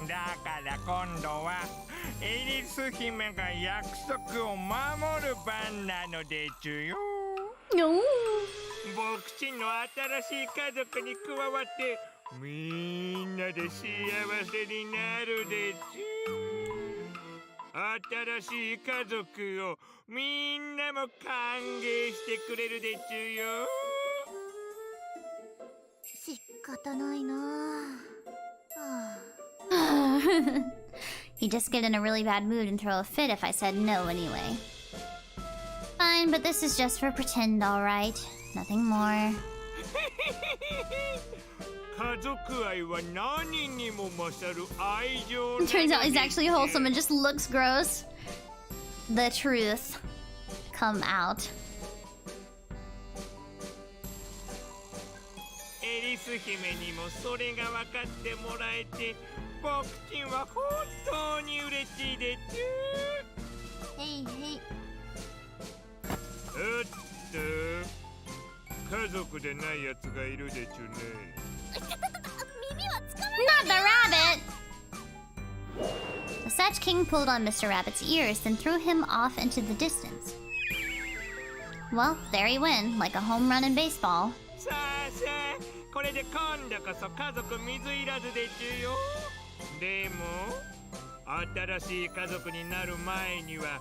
だから今度はエリス姫が約束を守る番なのでちゅよ。僕ちんの新しい家族に加わってみんなで幸せになるでちゅ。新しい家族をみんなも歓迎してくれるでちゅよ。仕方ないな。はあ。He'd just get in a really bad mood and throw a fit if I said no anyway. Fine, but this is just for pretend, alright? Nothing more. 家族愛は何にも勝る愛情。 Turns out he's actually wholesome and just looks gross. The truth come out. エリス姫にもそれが分かってもらえて僕ちんは本当に嬉しいでちゅ。へいへい。おっと家族でないやつがいるでちゅね。Not the rabbit! The Setch King pulled on Mr. Rabbit's ears, then threw him off into the distance. Well, there he went, like a home run in baseball. さあさあ、これで今度こそ家族水入らずでちゅよ。でも新しい家族になる前には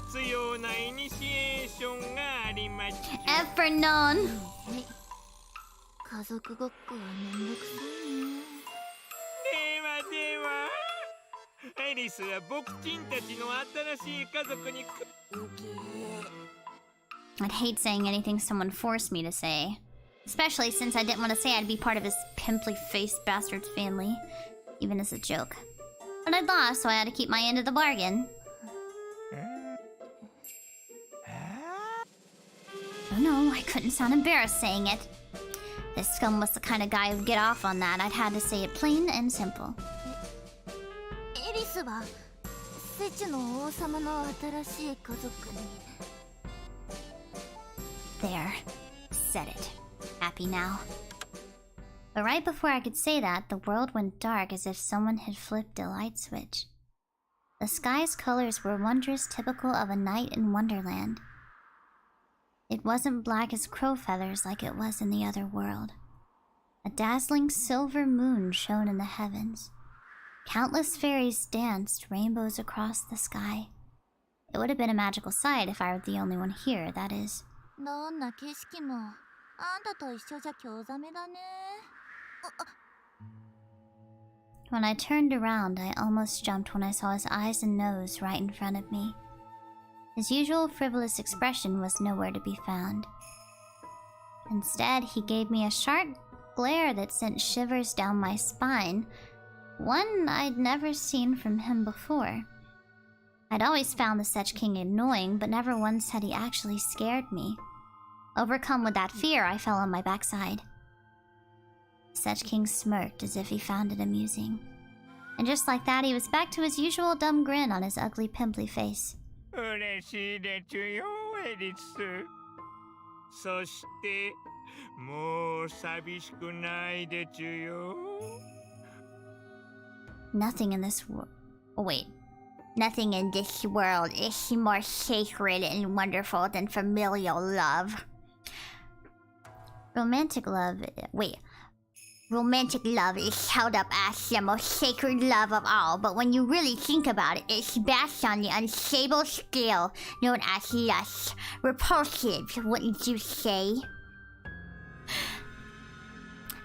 必要なイニシエーションがありまし F for none. 家族ごっこはめんどくさいね。ではエリスは僕ちんたちの新しい家族にI'd hate saying anything someone forced me to say. Especially since I didn't want to say I'd be part of his pimply-faced bastard's family. Even as a joke. But I'd lost, so I had to keep my end of the bargain. Oh no, I couldn't sound embarrassed saying it. This scum was the kind of guy who'd get off on that. I'd had to say it plain and simple. エリスはセチュの王様の新しい家族に。There. Said it. Happy now. But right before I could say that, the world went dark as if someone had flipped a light switch. The sky's colors were wondrous, typical of a night in Wonderland. It wasn't black as crow feathers like it was in the other world. A dazzling silver moon shone in the heavens. Countless fairies danced rainbows across the sky. It would have been a magical sight if I were the only one here, that is. どんな景色もあんたと一緒じゃ興ざめだね。 When I turned around, I almost jumped when I saw his eyes and nose right in front of me. His usual frivolous expression was nowhere to be found. Instead, he gave me a sharp glare that sent shivers down my spine, one I'd never seen from him before. I'd always found the Sech King annoying, but never once had he actually scared me. Overcome with that fear, I fell on my backside. Sech King smirked as if he found it amusing. And just like that, he was back to his usual dumb grin on his ugly, pimply face. 嬉しいでちゅよ、エリス。そして、もう寂しくないでちゅよ。Nothing in this world... Oh, wait. Nothing in this world is more sacred and wonderful than familial love. Romantic love... Wait. Romantic love is held up as the most sacred love of all, but when you really think about it, it's based on the unstable scale known as lust. Repulsive, wouldn't you say?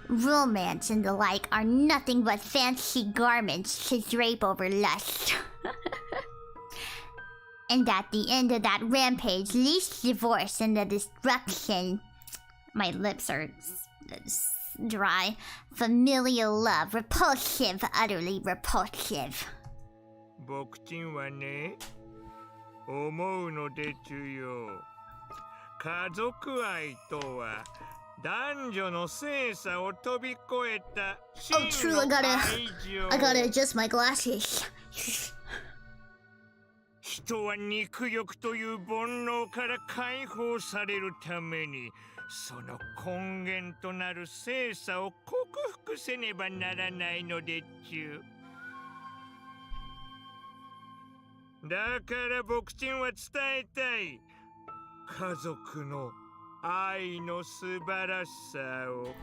Romance and the like are nothing but fancy garments to drape over lust. And at the end of that rampage, least divorce and the destruction... My lips are... dry. Familial love. Repulsive. Utterly repulsive. 僕ちんはね、思うのでちゅよ。家族愛とは、男女の性差を飛び越えた真の愛情。I gotta adjust my glasses. 人は肉欲という煩悩から解放されるために、その根源となる性差を克服せねばならないのでちゅ。だから僕ちんは伝えたい。家族の愛の素晴らしさを。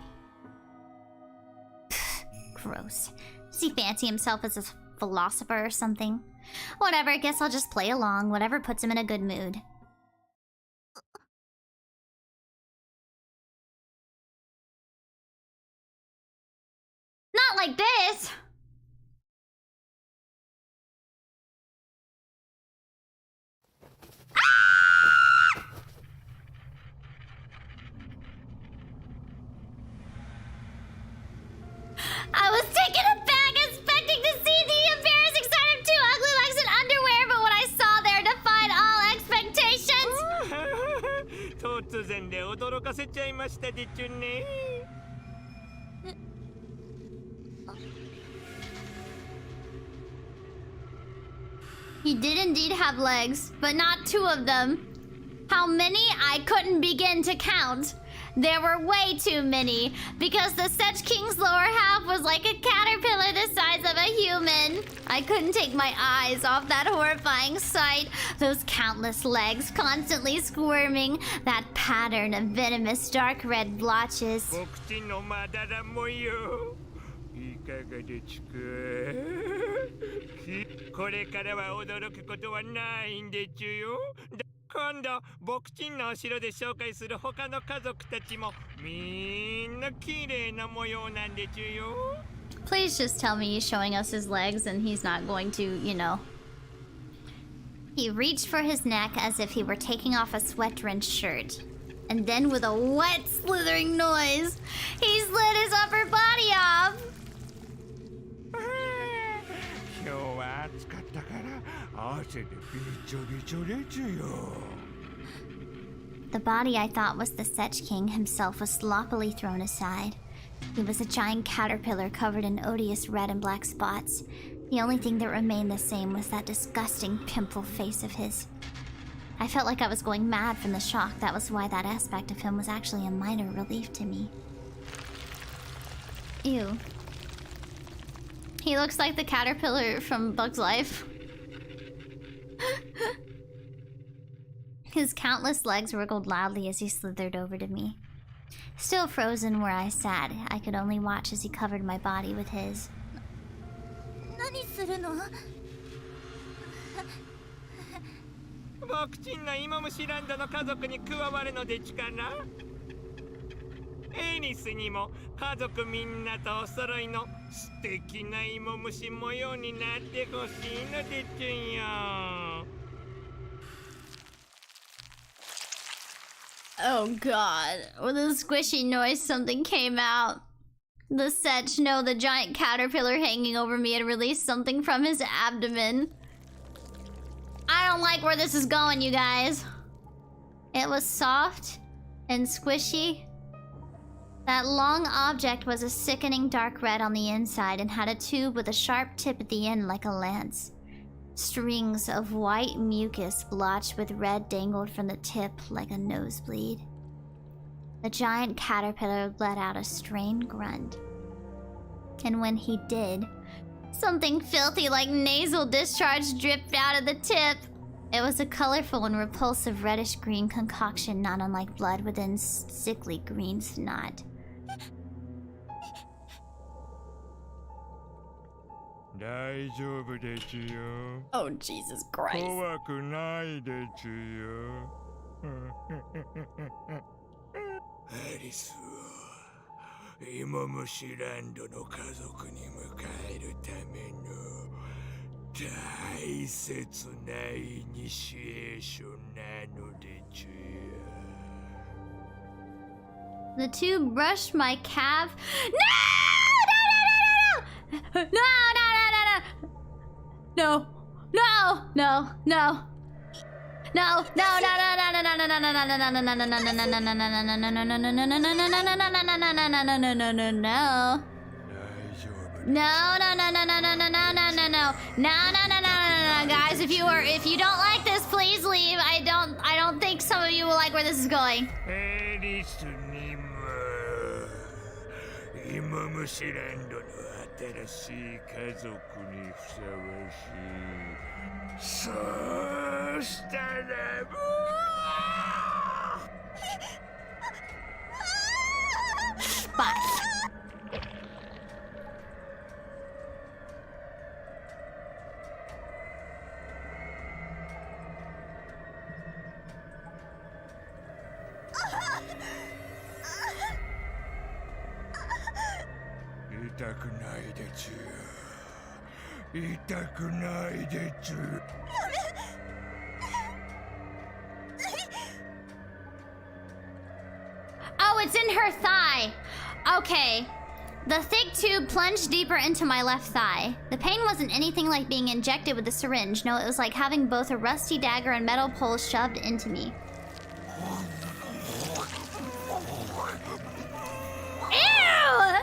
Gross. Does he fancy himself as a philosopher or something? Whatever, I guess I'll just play along. Whatever puts him in a good mood. Not like this! I was taken aback, expecting to see the embarrassing sight of two ugly legs in underwear, but what I saw there defied all expectations. 突然で驚かせちゃいましたでちゅね。He did indeed have legs, but not two of them. How many? I couldn't begin to count. There were way too many, because the Sech King's lower half was like a caterpillar the size of a human. I couldn't take my eyes off that horrifying sight. Those countless legs constantly squirming, that pattern of venomous dark red blotches. 僕ちんのまだら模様。いかがでちゅか。これからは驚くことはないんでちゅよ。今度僕ちんのお城で紹介する他の家族たちもみんな綺麗な模様なんでちゅよ。 Please just tell me he's showing us his legs and he's not going to, you know. He reached for his neck as if he were taking off a sweat-drenched shirt. And then with a wet, slithering noise, he slid his upper body off. 今日は暑かったから汗でびちょびちょでちゅよ。 The body I thought was the Sech King himself was sloppily thrown aside. He was a giant caterpillar covered in odious red and black spots. The only thing that remained the same was that disgusting pimple face of his. I felt like I was going mad from the shock. That was why that aspect of him was actually a minor relief to me. Ew. He looks like the caterpillar from Bug's Life. His countless legs wriggled loudly as he slithered over to me. Still frozen where I sat, I could only watch as he covered my body with his. 何するの？僕ちんの芋虫ランドの家族に加わるのでちかな。エニスにも家族みんなとお揃いの素敵な芋虫模様になってほしいのでちゅんよ。Oh god. With a squishy noise, something came out. The Setch, no, the giant caterpillar hanging over me had released something from his abdomen. I don't like where this is going, you guys. It was soft and squishy. That long object was a sickening dark red on the inside and had a tube with a sharp tip at the end like a lance. Strings of white mucus blotched with red dangled from the tip like a nosebleed. The giant caterpillar let out a strained grunt. And when he did, something filthy like nasal discharge dripped out of the tip. It was a colorful and repulsive reddish-green concoction not unlike blood within sickly green snot. Oh, Jesus Christ. 怖くないでちゅよ。アリスを芋虫ランドの家族に迎えるための大切なイニシエーションなのでちゅよ。The tube brushed my calf. No! No! No! No! No! No! No! Guys, if you don't like this, please leave. I don't think some of you will like where this is going. 芋虫ランドの新しい家族にふさわしい。そうしたらもう。Bye. Oh, it's in her thigh. Okay. The thick tube plunged deeper into my left thigh. The pain wasn't anything like being injected with a syringe. No, it was like having both a rusty dagger and metal pole shoved into me. Ew!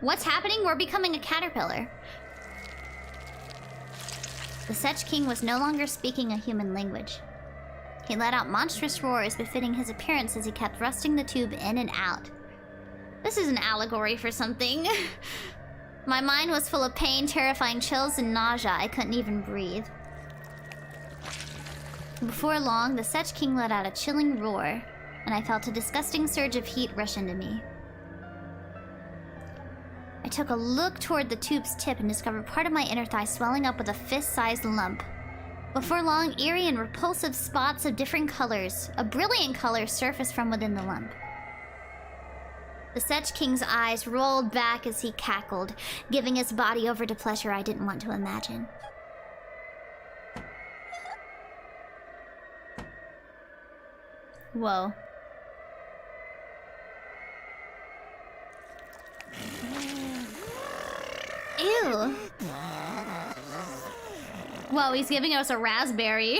What's happening? We're becoming a caterpillar. The Setch King was no longer speaking a human language. He let out monstrous roars befitting his appearance as he kept thrusting the tube in and out. This is an allegory for something. My mind was full of pain, terrifying chills, and nausea. I couldn't even breathe. Before long, the Setch King let out a chilling roar, and I felt a disgusting surge of heat rush into me. I took a look toward the tube's tip and discovered part of my inner thigh swelling up with a fist-sized lump. Before long, eerie and repulsive spots of different colors, a brilliant color, surfaced from within the lump. The Setch King's eyes rolled back as he cackled, giving his body over to pleasure I didn't want to imagine. Whoa. Ew. Whoa, he's giving us a raspberry.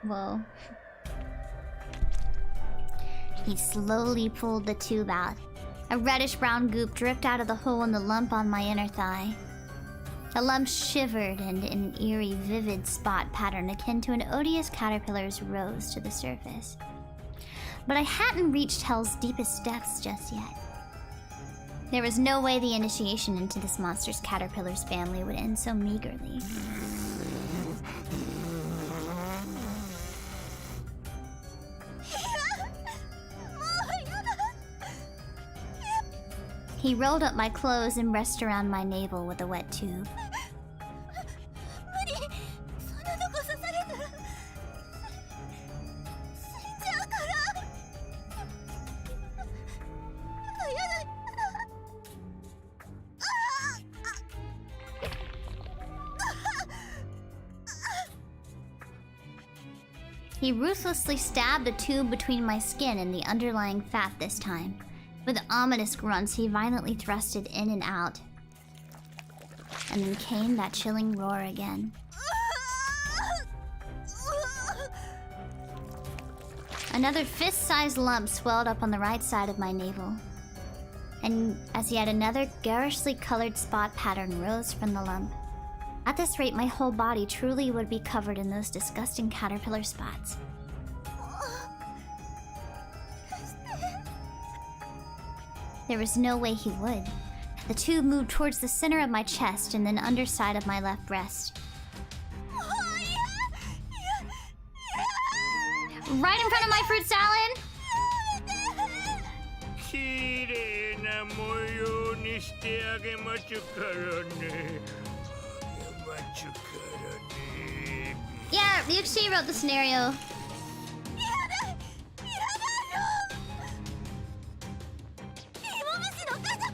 Whoa. He slowly pulled the tube out. A reddish-brown goop dripped out of the hole in the lump on my inner thigh. The lump shivered and in an eerie, vivid spot pattern akin to an odious caterpillar's rose to the surface. But I hadn't reached Hell's deepest depths just yet. There was no way the initiation into this monster's caterpillar's family would end so meagerly. He rolled up my clothes and pressed around my navel with a wet tube. He ruthlessly stabbed the tube between my skin and the underlying fat this time. With ominous grunts, he violently thrust it in and out. And then came that chilling roar again. Another fist-sized lump swelled up on the right side of my navel. And as yet another garishly colored spot pattern rose from the lump. At this rate, my whole body truly would be covered in those disgusting caterpillar spots. There was no way he would. The tube moved towards the center of my chest and then underside of my left breast. Right in front of my fruit salad! Yeah, Ryukishi wrote the scenario.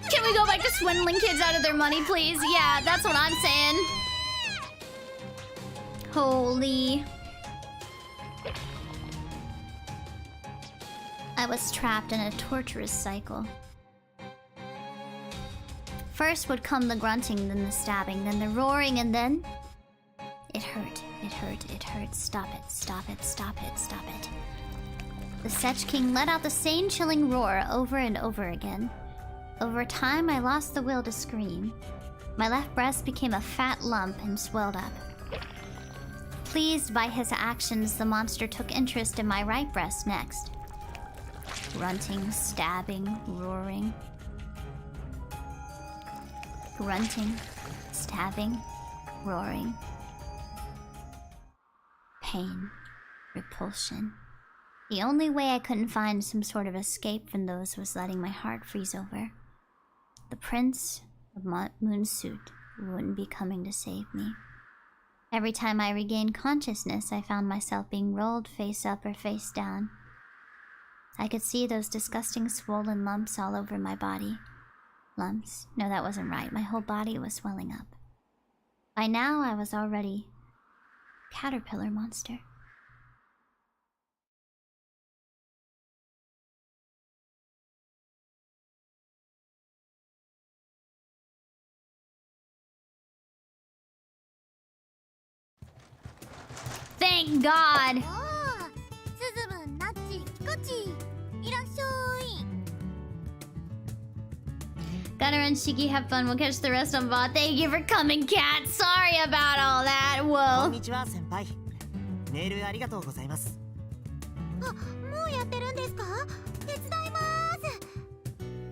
Can we go back to swindling kids out of their money, please? Yeah, that's what I'm saying. Holy. I was trapped in a torturous cycle. First would come the grunting, then the stabbing, then the roaring, and then... It hurt, it hurt, it hurt. Stop it, stop it, stop it, stop it. The Sech King let out the same chilling roar over and over again. Over time, I lost the will to scream. My left breast became a fat lump and swelled up. Pleased by his actions, the monster took interest in my right breast next. Grunting, stabbing, roaring. Grunting, stabbing, roaring. Pain, repulsion. The only way I couldn't find some sort of escape from those was letting my heart freeze over. The Prince of Moonsuit wouldn't be coming to save me. Every time I regained consciousness, I found myself being rolled face up or face down. I could see those disgusting swollen lumps all over my body. Lumps? No, that wasn't right. My whole body was swelling up. By now, I was already a caterpillar monster. Thank God! Gunner and Shiki, have fun. We'll catch the rest on bot. Thank you for coming, Cat. Sorry about all that. Whoa. こんにちは、先輩。メールありがとうございます。あ、もうやってるんですか？手伝います。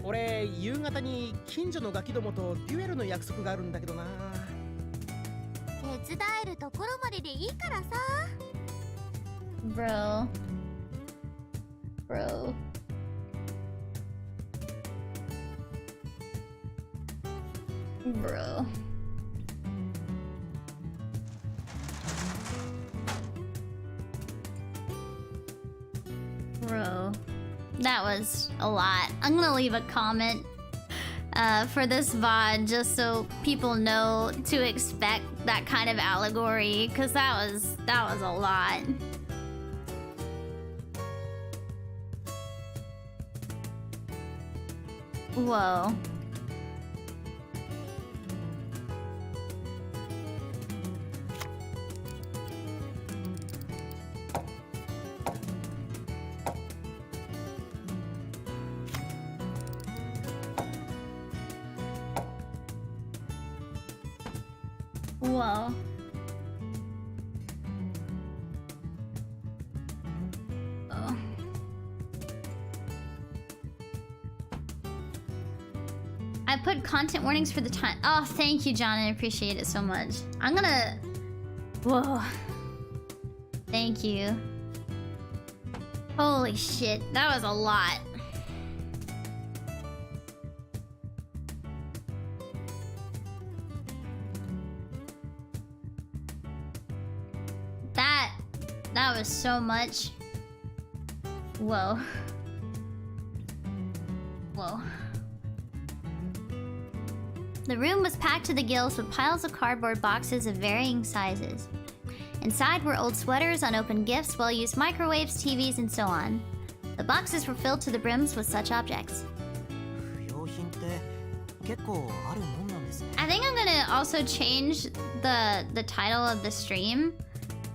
俺、夕方に近所のガキどもとデュエルの約束があるんだけどな。手伝えるところまででいいからさ。Bro. Bro. Bro. Bro. That was a lot. I'm gonna leave a comment for this VOD just so people know to expect that kind of allegory, because that was a lot. Whoa. Whoa. Oh. I put content warnings for the time. Oh, thank you, John. I appreciate it so much. I'm gonna... Whoa. Thank you. Holy shit. That was a lot. That was so much. Whoa. Whoa. The room was packed to the gills with piles of cardboard boxes of varying sizes. Inside were old sweaters, unopened gifts, well-used microwaves, TVs, and so on. The boxes were filled to the brims with such objects. I think I'm gonna also change the title of the stream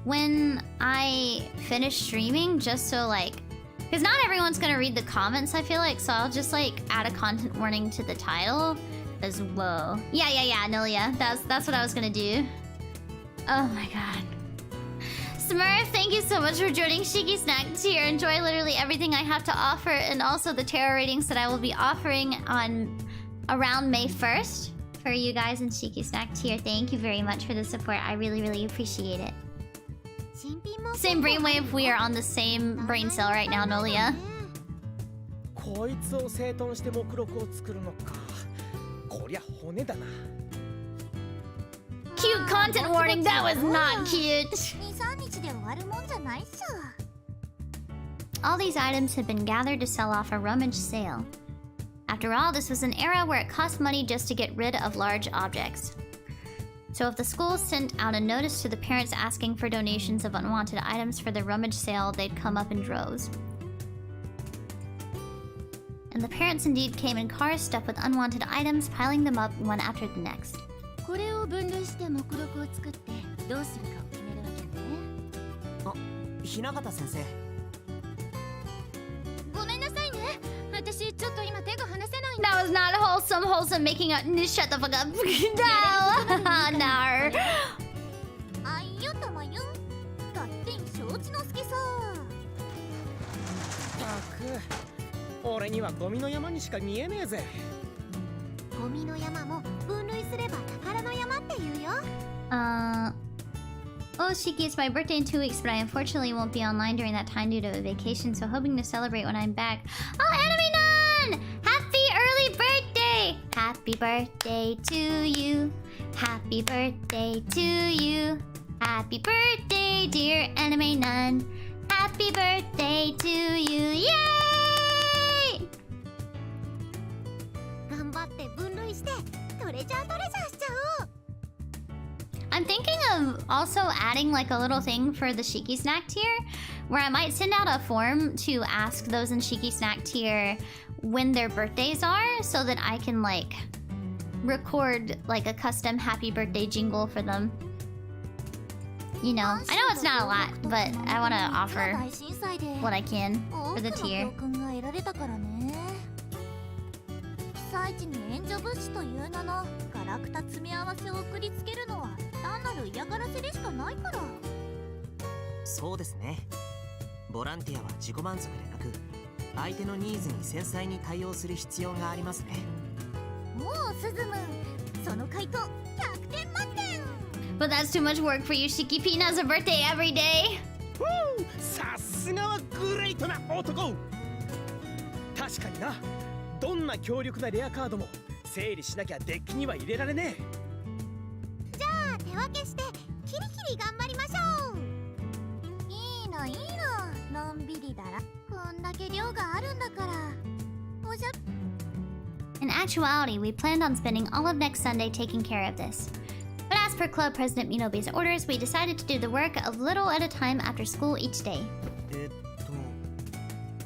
when I finish streaming, just so like, because not everyone's gonna read the comments, I feel like, so I'll just like add a content warning to the title. As whoa. Yeah, Anelia. That's what I was gonna do. Oh my god. Smurf, thank you so much for joining Shiki Snack Tier. Enjoy literally everything I have to offer, and also the tarot readings that I will be offering on around May 1st for you guys in Shiki Snack Tier. Thank you very much for the support. I really, really appreciate it. Same brainwave, we are on the same brain cell right now, Nolia. Cute content warning, that was not cute! All these items had been gathered to sell off a rummage sale. After all, this was an era where it cost money just to get rid of large objects. So if the school sent out a notice to the parents asking for donations of unwanted items for the rummage sale, they'd come up in droves. And the parents indeed came in cars stuffed with unwanted items, piling them up one after the next. That was not wholesome making up. Shut the fuck up. No. No. 俺にはゴミの山にしか見えねえぜ。ゴミの山も分類すれば宝の山って言うよ。Oh, Shiki, it's my birthday in 2 weeks, but I unfortunately won't be online during that time due to a vacation, so hoping to celebrate when I'm back. Oh, Anime Nun! Happy early birthday! Happy birthday to you. Happy birthday to you. Happy birthday, dear Anime Nun. Happy birthday to you. Yay! 頑張って分類してトレジャーしちゃおう。I'm thinking of also adding like a little thing for the Shiki Snack tier, where I might send out a form to ask those in Shiki Snack tier when their birthdays are, so that I can like record like a custom happy birthday jingle for them. You know, I know it's not a lot, but I want to offer what I can for the tier. 被災地に援助物資という名のガラクタ詰め合わせを送りつけるのは単なる嫌がらせでしかないから。そうですね。ボランティアは自己満足でなく、相手のニーズに繊細に対応する必要がありますね。もうスズムン、その回答100点満点。But that's too much work for you, Shiki. Pina has a birthday every day. さすがはグレートな男。確かにな。どんな強力なレアカードも整理しなきゃデッキには入れられねえ。じゃあ手分けしてキリキリ頑張りましょう。いいのいいの、のんびりだら。こんだけ量があるんだから。おじゃ。 In actuality, we planned on spending all of next Sunday taking care of this. But as per Club President Minobe's orders, we decided to do the work a little at a time after school each day.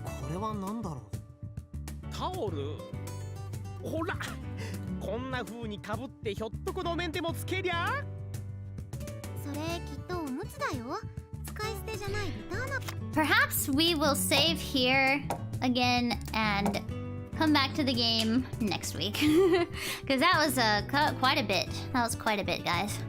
これは何だろう。タオル。ほら、こんな風にかぶってひょっとこの面でもつけりゃ。それきっとおむつだよ。使い捨てじゃないリターナ。 Perhaps we will save here again and come back to the game next week. Because that was quite a bit. That was quite a bit, guys.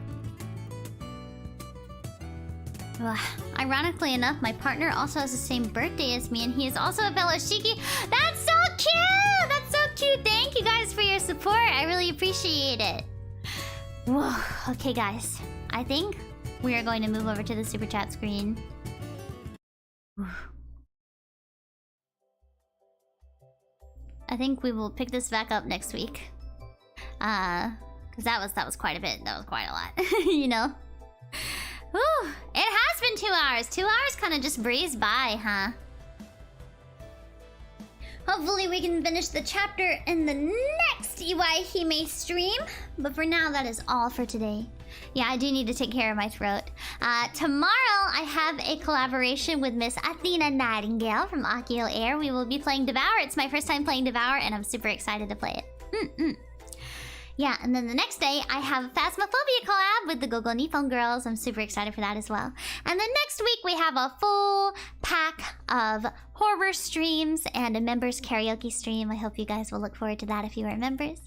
Ironically enough, my partner also has the same birthday as me, and he is also a fellow Shiki. That's so cute! That's so cute! Thank you guys for your support. support. I really appreciate it. Whoa. Okay, guys. I think we are going to move over to the super chat screen. I think we will pick this back up next week. Because that was quite a bit. That was quite a lot. You know? Whew. It has been 2 hours. 2 hours kind of just breezed by, huh? Hopefully we can finish the chapter in the next Iwaihime stream. But for now, that is all for today. Yeah, I do need to take care of my throat. Tomorrow, I have a collaboration with Miss Athena Nightingale from Akio Air. We will be playing Devour. It's my first time playing Devour, and I'm super excited to play it. Yeah, and then the next day, I have a Phasmophobia collab with the Gogo Nippon Girls. I'm super excited for that as well. And then next week, we have a full pack of horror streams and a members karaoke stream. I hope you guys will look forward to that if you are members.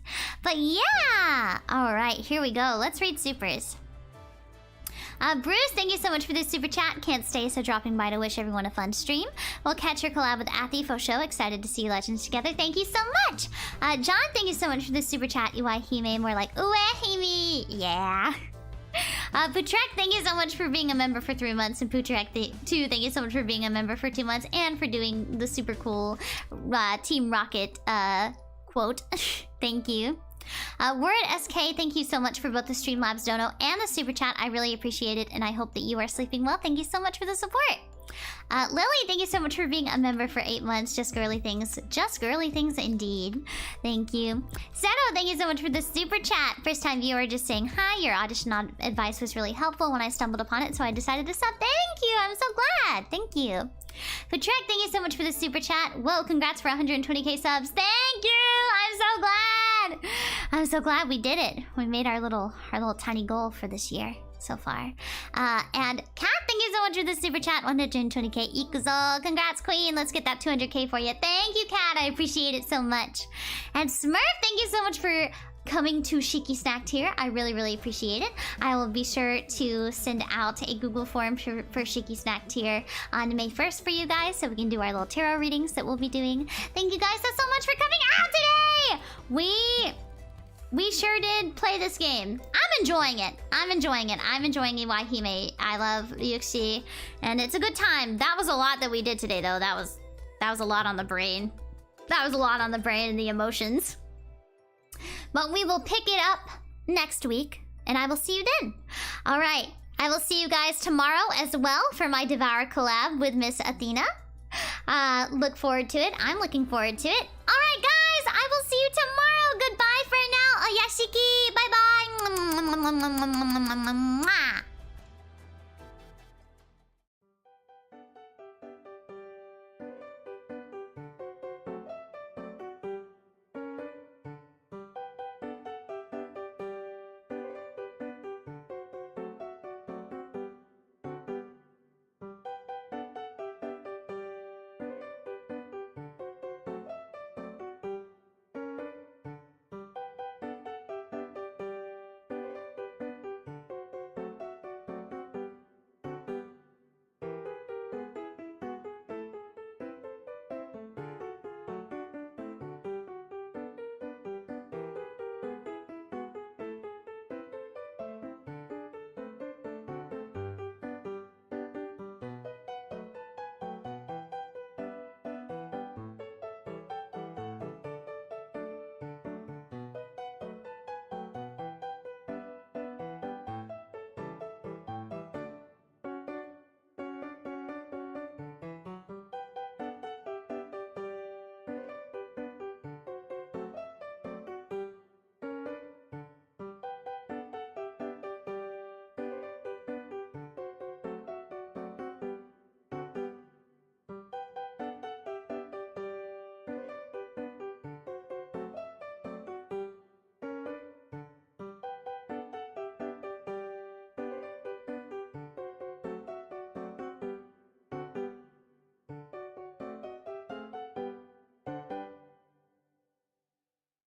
But yeah! Alright, here we go. Let's read supers. Bruce, thank you so much for this super chat. Can't stay, so dropping by to wish everyone a fun stream. We'll catch your collab with Athi for show. Excited to see you legends together. Thank you so much. John, thank you so much for this super chat. Iwaihime, more like Uehime. Yeah. Putrek, thank you so much for being a member for 3 months. And Putrek, too, thank you so much for being a member for 2 months and for doing the super cool Team Rocket quote. Thank you. Word SK, thank you so much for both the Streamlabs dono and the super chat. I really appreciate it, and I hope that you are sleeping well. Thank you so much for the support. Lily, thank you so much for being a member for 8 months. Just girly things. Just girly things indeed. Thank you. Seto, thank you so much for the super chat. First time viewer just saying hi. Your audition advice was really helpful when I stumbled upon it, so I decided to sub. Thank you. I'm so glad. Thank you. Patrek, thank you so much for the super chat. Whoa, congrats for 120k subs. Thank you. I'm so glad. I'm so glad we did it. We made our little tiny goal for this year so far. And Kat, thank you so much for the super chat. 120k Ikuzo. Congrats, Queen. Let's get that 200k for you. Thank you, Kat. I appreciate it so much. And Smurf, thank you so much for coming to Shiki Snack Tier. I really, really appreciate it. I will be sure to send out a Google form for Shiki Snack Tier on May 1st for you guys, so we can do our little tarot readings that we'll be doing. Thank you guys so much for coming out today! We sure did play this game. I'm enjoying it. I'm enjoying Iwaihime. I love Yuxi, and it's a good time. That was a lot that we did today, though. That was a lot on the brain. That was a lot on the brain and the emotions. But we will pick it up next week, and I will see you then. All right. I will see you guys tomorrow as well for my Devour collab with Miss Athena. Look forward to it. I'm looking forward to it. All right, guys. I will see you tomorrow. Goodbye for now. Oyashiki. Bye-bye.